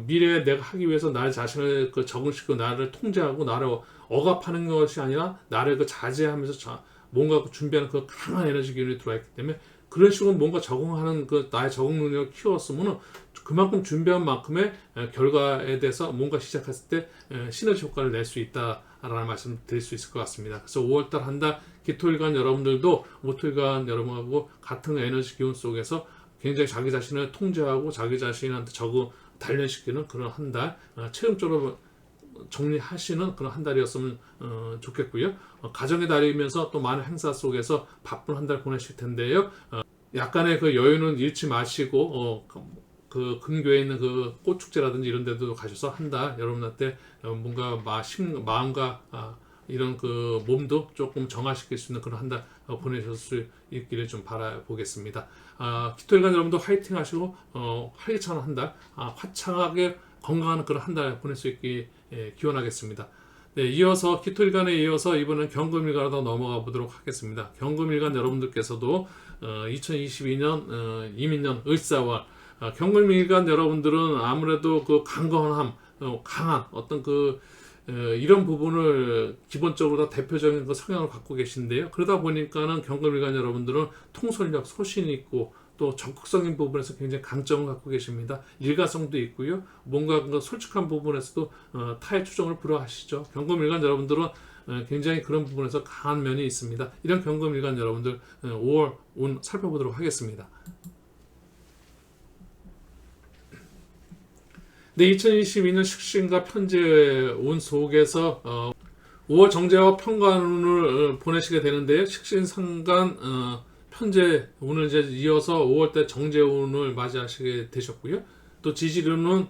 미래에 내가 하기 위해서 나 자신을 적응시키고 나를 통제하고 나를 억압하는 것이 아니라 나를 자제하면서 뭔가 준비하는 그 강한 에너지 기운이 들어와 있기 때문에, 그런 식으로 뭔가 적응하는 나의 적응 능력을 키웠으면 그만큼 준비한 만큼의 결과에 대해서 뭔가 시작했을 때 시너지 효과를 낼 수 있다라는 말씀 드릴 수 있을 것 같습니다. 그래서 5월달 한 달 기토일간 여러분들도 모토일간 여러분하고 같은 에너지 기운 속에서 굉장히 자기 자신을 통제하고 자기 자신한테 적응 단련시키는 그런 한 달, 최종적으로 정리하시는 그런 한 달이었으면 좋겠고요. 가정의 달이면서 또 많은 행사 속에서 바쁜 한 달 보내실 텐데요. 약간의 여유는 잃지 마시고 그 근교에 있는 그 꽃축제라든지 이런 데도 가셔서 한 달 여러분한테 뭔가 마음과 이런 그 몸도 조금 정화시킬 수 있는 그런 한 달 보내실 수 있기를 좀 바라보겠습니다. 기토일간 여러분도 화이팅 하시고 활기찬 한 달, 화창하게 건강한 그런 한 달 보낼 수 있기 기원하겠습니다. 네, 이어서 기토일간에 이어서 이번엔 경금일간으로 넘어가 보도록 하겠습니다. 경금일간 여러분들께서도 2022년 이민년 을사월 경금일간 여러분들은 아무래도 그 강건함, 강한 어떤 이런 부분을 기본적으로 다 대표적인 그 성향을 갖고 계신데요. 그러다 보니까는 경금일간 여러분들은 통솔력, 소신이 있고 또 적극적인 부분에서 굉장히 강점을 갖고 계십니다. 일가성도 있고요. 뭔가 그 솔직한 부분에서도 타의 추종을 불허하시죠. 경금일간 여러분들은 굉장히 그런 부분에서 강한 면이 있습니다. 이런 경금일간 여러분들 5월 운 살펴보도록 하겠습니다. 네, 2022년 식신과 편제의 운 속에서 5월 정제와 편관운을 보내시게 되는데요. 식신상간 편제 운을 이제 이어서 5월달 정제운을 맞이하시게 되셨고요. 또 지지운은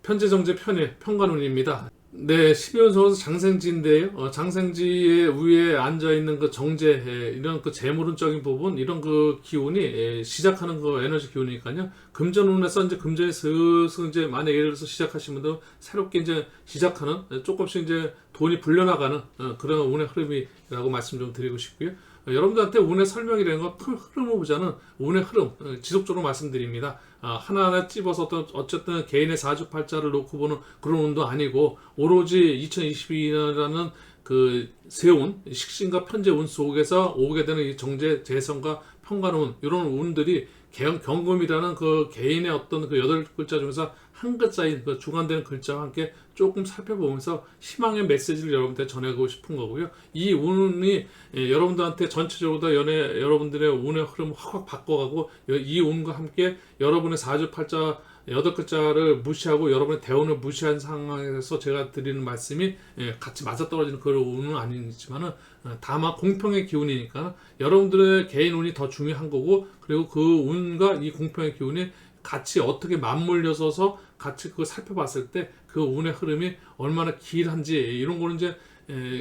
편제 정제 편일 편관운입니다. 네, 12운 속에서 장생지인데요. 장생지의 위에 앉아 있는 그 정제 이런 그 재물운적인 부분 이런 그 기운이 시작하는 그 에너지 기운이니까요. 금전운에서 이제 금전이 슬슬 이제 만약 예를 들어서 시작하신 분들 새롭게 이제 시작하는 조금씩 이제 돈이 불려나가는 그런 운의 흐름이라고 말씀 좀 드리고 싶고요. 여러분들한테 운의 설명이라는 건 큰 흐름을 보자는 운의 흐름 지속적으로 말씀드립니다. 하나하나 찝어서 어쨌든 개인의 사주팔자를 놓고 보는 그런 운도 아니고 오로지 2022년이라는 그 세운 식신과 편제 운 속에서 오게 되는 이 정제 재성과 편관운 이런 운들이 경금이라는 그 개인의 어떤 그 8글자 중에서 한 글자인 그 주관되는 글자와 함께 조금 살펴보면서 희망의 메시지를 여러분한테 전하고 싶은 거고요. 이 운이 여러분들한테 전체적으로 다 여러분들의 운의 흐름을 확 바꿔가고 이 운과 함께 여러분의 사주팔자 8글자를 무시하고 여러분의 대운을 무시한 상황에서 제가 드리는 말씀이 같이 맞아떨어지는 그런 운은 아니지만은 다만 공평의 기운이니까 여러분들의 개인 운이 더 중요한 거고 그리고 그 운과 이 공평의 기운이 같이 어떻게 맞물려서서 같이 그걸 살펴봤을 때 그 운의 흐름이 얼마나 길한지 이런 거는 이제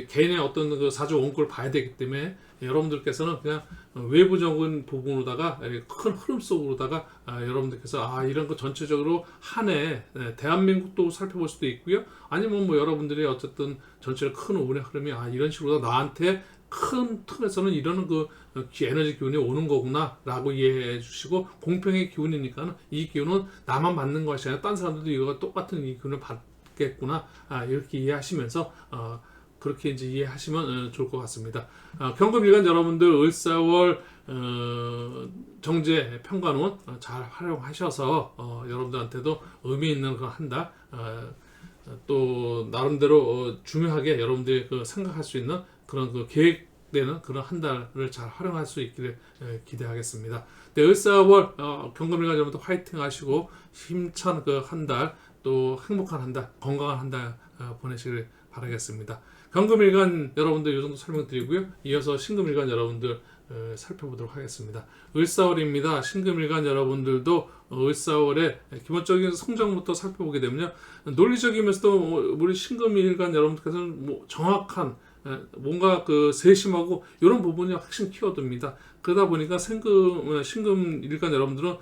개인의 어떤 그 사주 원권을 봐야 되기 때문에 여러분들께서는 그냥 외부적인 부분으로다가 큰 흐름 속으로다가 여러분들께서 이런 거 전체적으로 한 해 대한민국도 살펴볼 수도 있고요. 아니면 뭐 여러분들이 어쨌든 전체적으로 큰 운의 흐름이 이런 식으로 나한테 큰 틀에서는 이런 그 에너지 기운이 오는 거구나 라고 이해해 주시고 공평의 기운이니까 이 기운은 나만 받는 것이 아니라 딴 사람들도 이거가 똑같은 이 기운을 받겠구나 이렇게 이해하시면서 그렇게 이제 이해하시면 좋을 것 같습니다. 경금일간 여러분들 을사월 정제 편관운 잘 활용하셔서 여러분들한테도 의미 있는 그 한 달 또 나름대로 중요하게 여러분들이 그 생각할 수 있는 그런 그 계획되는 그런 한 달을 잘 활용할 수 있기를 기대하겠습니다. 네, 을사월 경금일간 여러분들 화이팅 하시고 힘찬 그 한 달 또 행복한 한 달 건강한 한 달 보내시길 바라겠습니다. 경금일간 여러분들 이 정도 설명드리고요. 이어서 신금일간 여러분들 살펴보도록 하겠습니다. 을사월입니다. 신금일간 여러분들도 을사월에 기본적인 성장부터 살펴보게 되면요. 논리적이면서도 우리 신금일간 여러분들께서는 뭐 정확한 뭔가 그 세심하고 이런 부분이 핵심 키워드입니다. 그러다 보니까 신금일간 여러분들은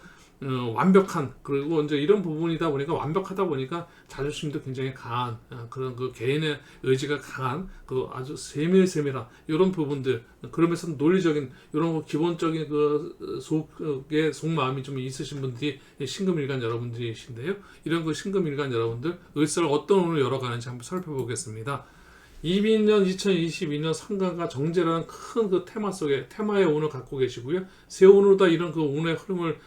완벽한 그리고 이제 이런 부분이다 보니까 완벽하다 보니까 자존심도 굉장히 강한 그런 그 개인의 의지가 강한 그 아주 세밀한 이런 부분들 그러면서 논리적인 이런 거 기본적인 그 속의 속마음이 좀 있으신 분들이 신금일간 여러분들이신데요. 이런 그 신금일간 여러분들 을사를 어떤 운을 열어가는지 한번 살펴보겠습니다. 이민년 2022년 상간과 정제라는 큰 그 테마 속에 테마의 운을 갖고 계시고요. 세 운으로 다 이런 그 운의 흐름을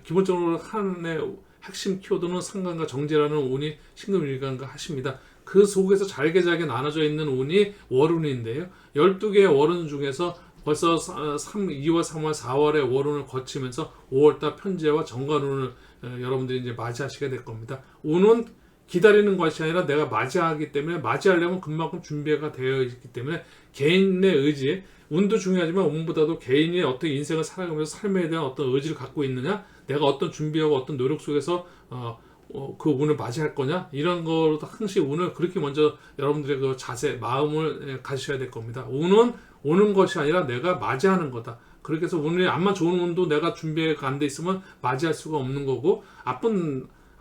기본적으로 한 해 핵심 키워드는 상간과 정제라는 운이 신금일간과 하십니다. 그 속에서 잘게 나눠져 있는 운이 월운인데요. 12개의 월운 중에서 벌써 2월, 3월, 4월의 월운을 거치면서 5월달 편제와 정관운을 여러분들이 이제 맞이하시게 될 겁니다. 운은 기다리는 것이 아니라 내가 맞이하기 때문에 맞이하려면 그만큼 준비가 되어 있기 때문에 개인의 의지, 운도 중요하지만 운보다도 개인이 어떤 인생을 살아가면서 삶에 대한 어떤 의지를 갖고 있느냐, 내가 어떤 준비하고 어떤 노력 속에서 그 운을 맞이할 거냐, 이런 거로 항상 운을 그렇게 먼저 여러분들의 그 자세, 마음을 가지셔야 될 겁니다. 운은 오는 것이 아니라 내가 맞이하는 거다. 그렇게 해서 운이 암만 좋은 운도 내가 준비가 안 돼 있으면 맞이할 수가 없는 거고,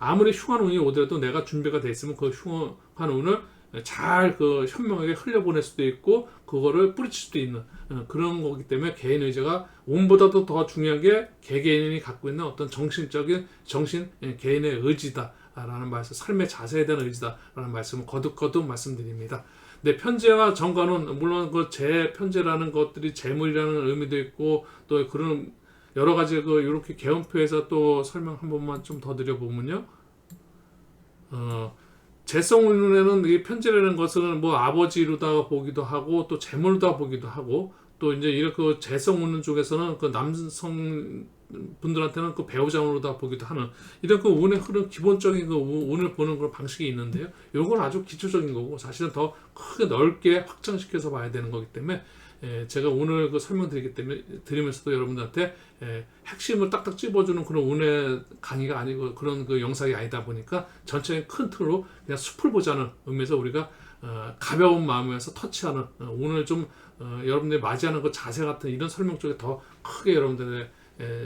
아무리 흉한 운이 오더라도 내가 준비가 돼 있으면 그 흉한 운을 잘 그 현명하게 흘려보낼 수도 있고 그거를 뿌리칠 수도 있는 그런 거기 때문에 개인 의지가 운보다도 더 중요한 게 개개인이 갖고 있는 어떤 개인의 의지다라는 말씀, 삶의 자세에 대한 의지다라는 말씀을 거듭 말씀드립니다. 네, 편재와 정관은 물론 그 재편재라는 것들이 재물이라는 의미도 있고 또 그런 여러 가지 그 이렇게 개헌표에서 또 설명 한 번만 좀 더 드려보면요. 재성운에는 이 편재라는 것은 뭐 아버지로다가 보기도 하고 또 재물로다 보기도 하고 또 이제 이렇게 재성운 쪽에서는 그 남성 분들한테는 그 배우자운으로다 보기도 하는 이런 그 운의 흐름 기본적인 그 운을 보는 그런 방식이 있는데요. 이건 아주 기초적인 거고 사실은 더 크게 넓게 확장시켜서 봐야 되는 거기 때문에 제가 오늘 그 드리면서도 여러분들한테 핵심을 딱딱 찝어주는 그런 운의 강의가 아니고 그런 그 영상이 아니다 보니까 전체적인 큰 틀로 그냥 숲을 보자는 의미에서 우리가 가벼운 마음에서 터치하는 오늘 좀 여러분들이 맞이하는 그 자세 같은 이런 설명 쪽에 더 크게 여러분들에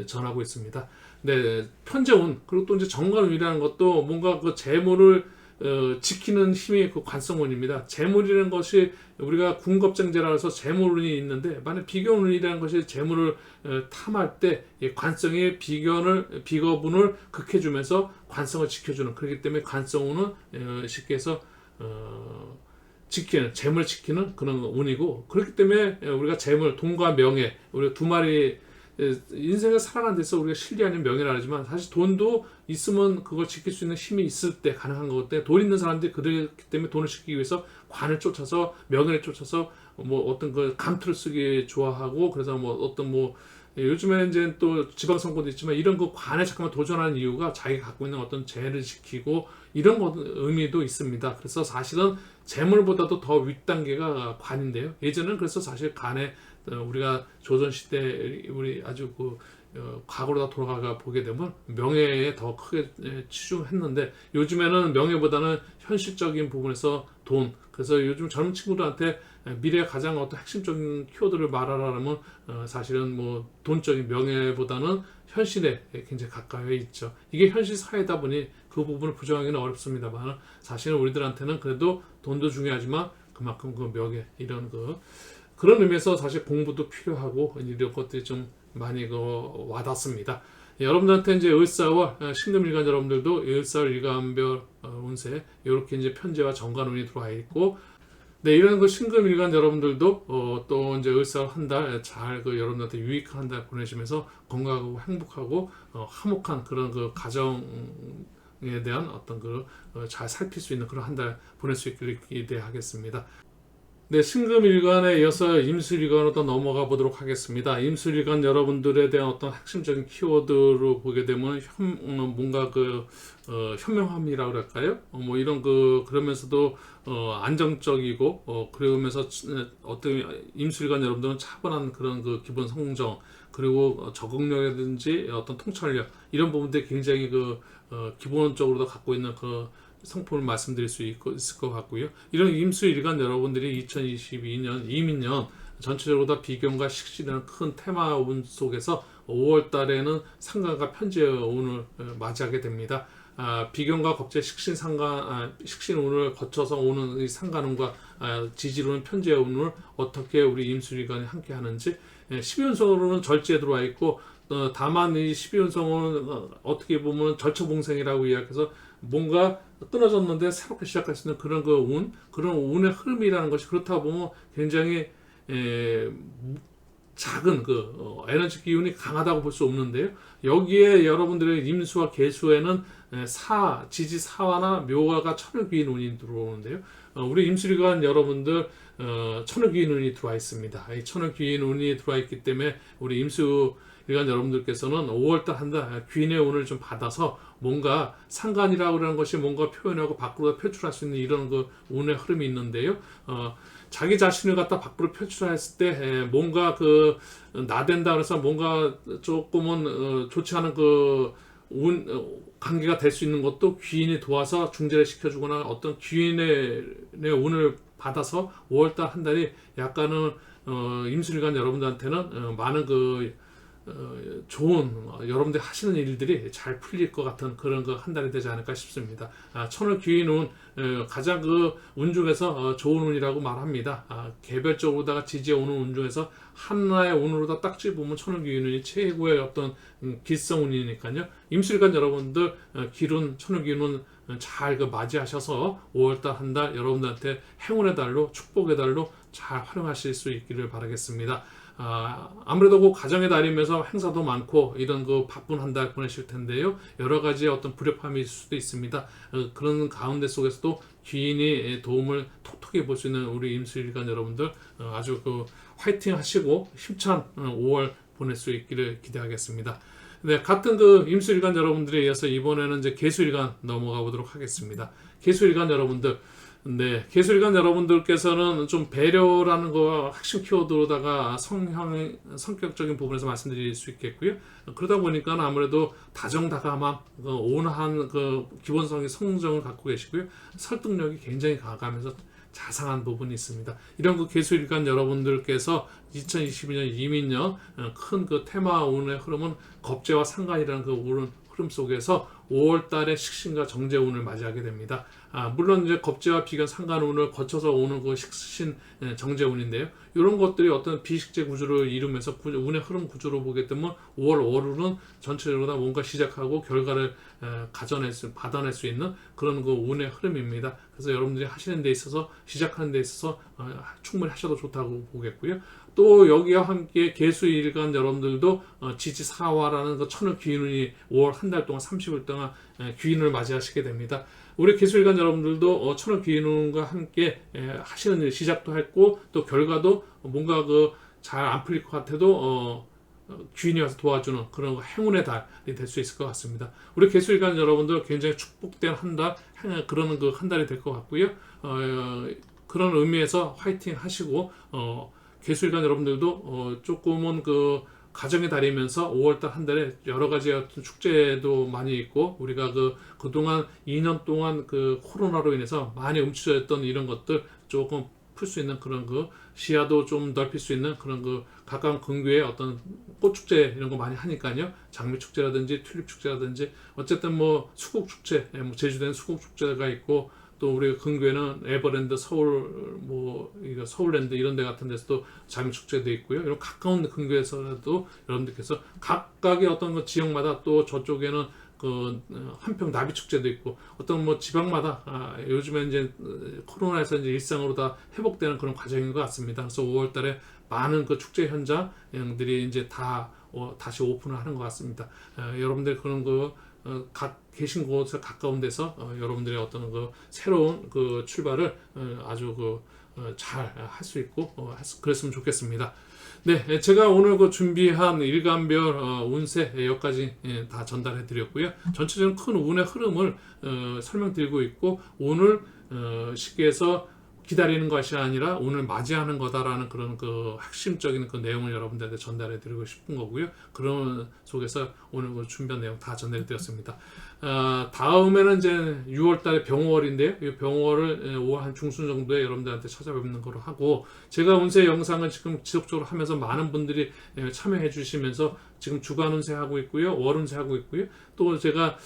전하고 있습니다. 네, 편재운 그리고 또 이제 정관운이라는 것도 뭔가 그 재물을 지키는 힘이 그 관성운입니다. 재물이라는 것이 우리가 군겁쟁제라 해서 재물운이 있는데 만약 비견운이라는 것이 재물을 탐할 때 관성이 비겁운을 극해주면서 관성을 지켜주는 그렇기 때문에 관성운은 쉽게 해서 재물 지키는 그런 운이고 그렇기 때문에 우리가 재물, 돈과 명예 우리가 두 마리 인생을 살아가는 데서 우리가 실리 아닌 명예라 하지만 사실 돈도 있으면 그걸 지킬 수 있는 힘이 있을 때 가능한 거기 때문에 돈 있는 사람들이 그렇기 때문에 돈을 지키기 위해서 관을 쫓아서 명예를 쫓아서 뭐 어떤 그 감투를 쓰기 좋아하고 그래서 뭐 어떤 뭐 요즘에 이제 또 지방선거도 있지만 이런 그 관에 잠깐만 도전하는 이유가 자기가 갖고 있는 어떤 재를 지키고 이런 의미도 있습니다. 그래서 사실은 재물보다도 더 윗단계가 관인데요. 예전에는 그래서 사실 관에 우리가 조선시대 우리 아주 그 과거로 다 돌아가 보게 되면 명예에 더 크게 치중했는데 요즘에는 명예보다는 현실적인 부분에서 돈 그래서 요즘 젊은 친구들한테 미래의 가장 어떤 핵심적인 키워드를 말하라면 사실은 뭐 돈적인 명예보다는 현실에 굉장히 가까이 있죠. 이게 현실 사회다 보니 그 부분을 부정하기는 어렵습니다만 사실은 우리들한테는 그래도 돈도 중요하지만 그만큼 그 명예 이런 그런 의미에서 사실 공부도 필요하고 이런 것들이 좀 많이 와닿습니다. 여러분들한테 이제 을사월 신금일간 여러분들도 을사월 일간별 운세 이렇게 이제 편재와 정관운이 들어와 있고 네 이런 그 신금일간 여러분들도 또 이제 을사월 한 달 잘 그 여러분들한테 유익한 한 달 보내시면서 건강하고 행복하고 화목한 그런 그 가정에 대한 어떤 잘 살필 수 있는 그런 한 달 보낼 수 있기를 기대하겠습니다. 네, 신금일간에 이어서 임술일간으로 또 넘어가 보도록 하겠습니다. 임술일간 여러분들에 대한 어떤 핵심적인 키워드로 보게 되면 뭔가 현명함이라고 그럴까요? 뭐 이런 그러면서도 안정적이고 그러면서 어떤 임술일간 여러분들은 차분한 그런 기본 성정 그리고 적응력이라든지 어떤 통찰력 이런 부분들이 굉장히 기본적으로 갖고 있는 성품을 말씀드릴 수 있을 것 같고요. 이런 임수일간 여러분들이 2022년 이민년 전체적으로 다 비견과 식신이라는 큰 테마운 속에서 5월 달에는 상관과 편재의 운을 맞이하게 됩니다. 비견과 겁재 식신 운을 거쳐서 오는 이 상관운과 지지로는 편재의 운을 어떻게 우리 임수일간이 함께 하는지 12운성으로는 절지에 들어와 있고 다만 이 12운성은 어떻게 보면 절처봉생이라고 이야기해서 뭔가 끊어졌는데 새롭게 시작할 수 있는 그런 운의 흐름이라는 것이 그렇다 보면 굉장히 작은 에너지 기운이 강하다고 볼 수 없는데요. 여기에 여러분들의 임수와 계수에는 지지 사화나 묘화가 천을 비인 운이 들어오는데요. 우리 임수일간 여러분들 천을귀인운이 들어와 있습니다. 이 천을귀인운이 들어와 있기 때문에 우리 임수일간 여러분들께서는 5월달 한 달 귀인의 운을 좀 받아서 뭔가 상관이라고 하는 것이 뭔가 표현하고 밖으로 표출할 수 있는 이런 그 운의 흐름이 있는데요. 자기 자신을 갖다 밖으로 표출했을 때 뭔가 그 나댄다 그래서 뭔가 조금은 좋지 않은 그 관계가 될 수 있는 것도 귀인이 도와서 중재를 시켜주거나 어떤 귀인의 운을 받아서 5월달 한 달이 약간은 임술일간 여러분들한테는 많은 그 좋은 여러분들이 하시는 일들이 잘 풀릴 것 같은 그런 그 한 달이 되지 않을까 싶습니다. 천을 귀인운 가장 그 운 중에서 좋은 운이라고 말합니다. 개별적으로다가 지지해 오는 운 중에서 하나의 운으로다 딱 집으면 천을 귀인운이 최고의 어떤 길성 운이니까요. 임술관 여러분들 기룬 천을 귀인운 잘 그 맞이하셔서 5월달 한 달 여러분들한테 행운의 달로 축복의 달로 잘 활용하실 수 있기를 바라겠습니다. 아무래도 그 가정의 달이면서 행사도 많고 이런 그 바쁜 한 달 보내실 텐데요. 여러 가지 어떤 불협화음이 있을 수도 있습니다. 그런 가운데 속에서도 귀인이 도움을 톡톡히 볼 수 있는 우리 임수일간 여러분들 아주 그 화이팅 하시고 힘찬 5월 보낼 수 있기를 기대하겠습니다. 네, 같은 그 임수일간 여러분들에 이어서 이번에는 이제 개수일간 넘어가 보도록 하겠습니다. 개수일간 여러분들, 네, 개수일간 여러분들께서는 좀 배려라는 거 핵심 키워드로다가 성격적인 부분에서 말씀드릴 수 있겠고요. 그러다 보니까 아무래도 다정다감한 온화한 그 기본성의 성정을 갖고 계시고요. 설득력이 굉장히 강하면서 자상한 부분이 있습니다. 이런 그 개수일간 여러분들께서 2022년 이민년 큰 그 테마 운의 흐름은 겁재와 상관이라는 그 흐름 속에서 5월달에 식신과 정제운을 맞이하게 됩니다. 물론 이제 겁재와 비견 상관운을 거쳐서 오는 그 식신 정제운인데요. 이런 것들이 어떤 비식재 구조를 이루면서 운의 흐름 구조로 보게 되면 5월 월운은 전체적으로 다 뭔가 시작하고 결과를 받아낼 수 있는 그런 그 운의 흐름입니다. 그래서 여러분들이 하시는 데 있어서 시작하는 데 있어서 충분히 하셔도 좋다고 보겠고요. 또 여기와 함께 개수일간 여러분들도 지지사화라는 그 천을 귀인운이 5월 한 달 동안 30일 동안 귀인을 맞이하시게 됩니다. 우리 개수일간 여러분들도 천을 귀인운과 함께 하시는 일 시작도 했고 또 결과도 뭔가 그 잘 안 풀릴 것 같아도 귀인이 와서 도와주는 그런 행운의 달이 될 수 있을 것 같습니다. 우리 개수일간 여러분들 굉장히 축복된 한 달, 그런 그 한 달이 될 것 같고요. 그런 의미에서 화이팅 하시고 개수일간 여러분들도 조금은 그 가정의 달이면서 5월달 한 달에 여러 가지 어떤 축제도 많이 있고 우리가 그동안 2년 동안 그 코로나로 인해서 많이 움츠렸던 이런 것들 조금 풀 수 있는 그런 그 시야도 좀 넓힐 수 있는 그런 그 가까운 근교에 어떤 꽃축제 이런 거 많이 하니까요. 장미축제라든지 튤립축제라든지 어쨌든 뭐 수국축제, 제주도에는 수국축제가 있고 또 우리 근교에는 에버랜드 서울 이거 서울랜드 이런 데 같은 데서도 장미축제도 있고요. 이런 가까운 근교에서라도 여러분들께서 각각의 어떤 그 지역마다 또 저쪽에는 그 한평 나비 축제도 있고 어떤 뭐 지방마다 요즘에 이제 코로나에서 이제 일상으로 다 회복되는 그런 과정인 것 같습니다. 그래서 5월달에 많은 그 축제 현장들이 이제 다 다시 오픈을 하는 것 같습니다. 여러분들 그런 각 계신 곳에 가까운 데서 여러분들의 어떤 그 새로운 그 출발을 아주 잘 할 수 있고 그랬으면 좋겠습니다. 네, 제가 오늘 준비한 일간별 운세 여기까지 다 전달해 드렸고요. 전체적인 큰 운의 흐름을 설명드리고 있고 오늘 쉽게 해서 기다리는 것이 아니라 오늘 맞이하는 거다라는 그런 그 핵심적인 그 내용을 여러분들한테 전달해 드리고 싶은 거고요. 그런 속에서 오늘 준비한 내용 다 전달해 드렸습니다. 다음에는 이제 6월달에 병월인데요. 이 병월을 5월 한 중순 정도에 여러분들한테 찾아뵙는 거로 하고 제가 운세 영상을 지금 지속적으로 하면서 많은 분들이 참여해 주시면서 지금 주간 운세 하고 있고요. 월 운세 하고 있고요. 또 제가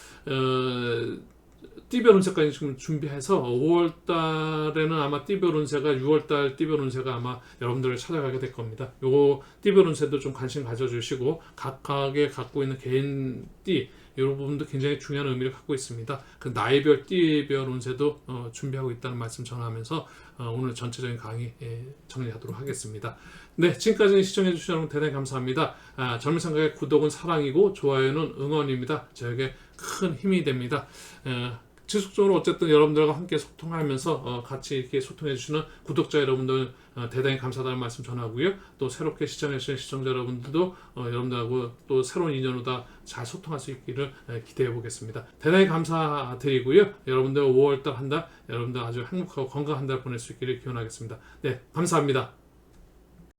띠별 운세까지 지금 준비해서 5월달에는 아마 띠별 운세가 6월달 띠별 운세가 아마 여러분들을 찾아가게 될 겁니다. 요거 띠별 운세도 좀 관심 가져주시고 각각의 갖고 있는 개인 띠 이런 부분도 굉장히 중요한 의미를 갖고 있습니다. 그 나이별 띠별 운세도 준비하고 있다는 말씀 전하면서 오늘 전체적인 강의 정리하도록 하겠습니다. 네, 지금까지 시청해 주신 여러분 대단히 감사합니다. 젊은 생각의 구독은 사랑이고 좋아요는 응원입니다. 저에게 큰 힘이 됩니다. 지속적으로 어쨌든 여러분들과 함께 소통하면서 같이 이렇게 소통해 주시는 구독자 여러분들 대단히 감사하다는 말씀 전하고요. 또 새롭게 시청해주신 시청자 여러분들도 여러분들하고 또 새로운 인연으로 다 잘 소통할 수 있기를 기대해 보겠습니다. 대단히 감사드리고요. 여러분들 5월달 한 달 여러분들 아주 행복하고 건강한 달 보낼 수 있기를 기원하겠습니다. 네, 감사합니다.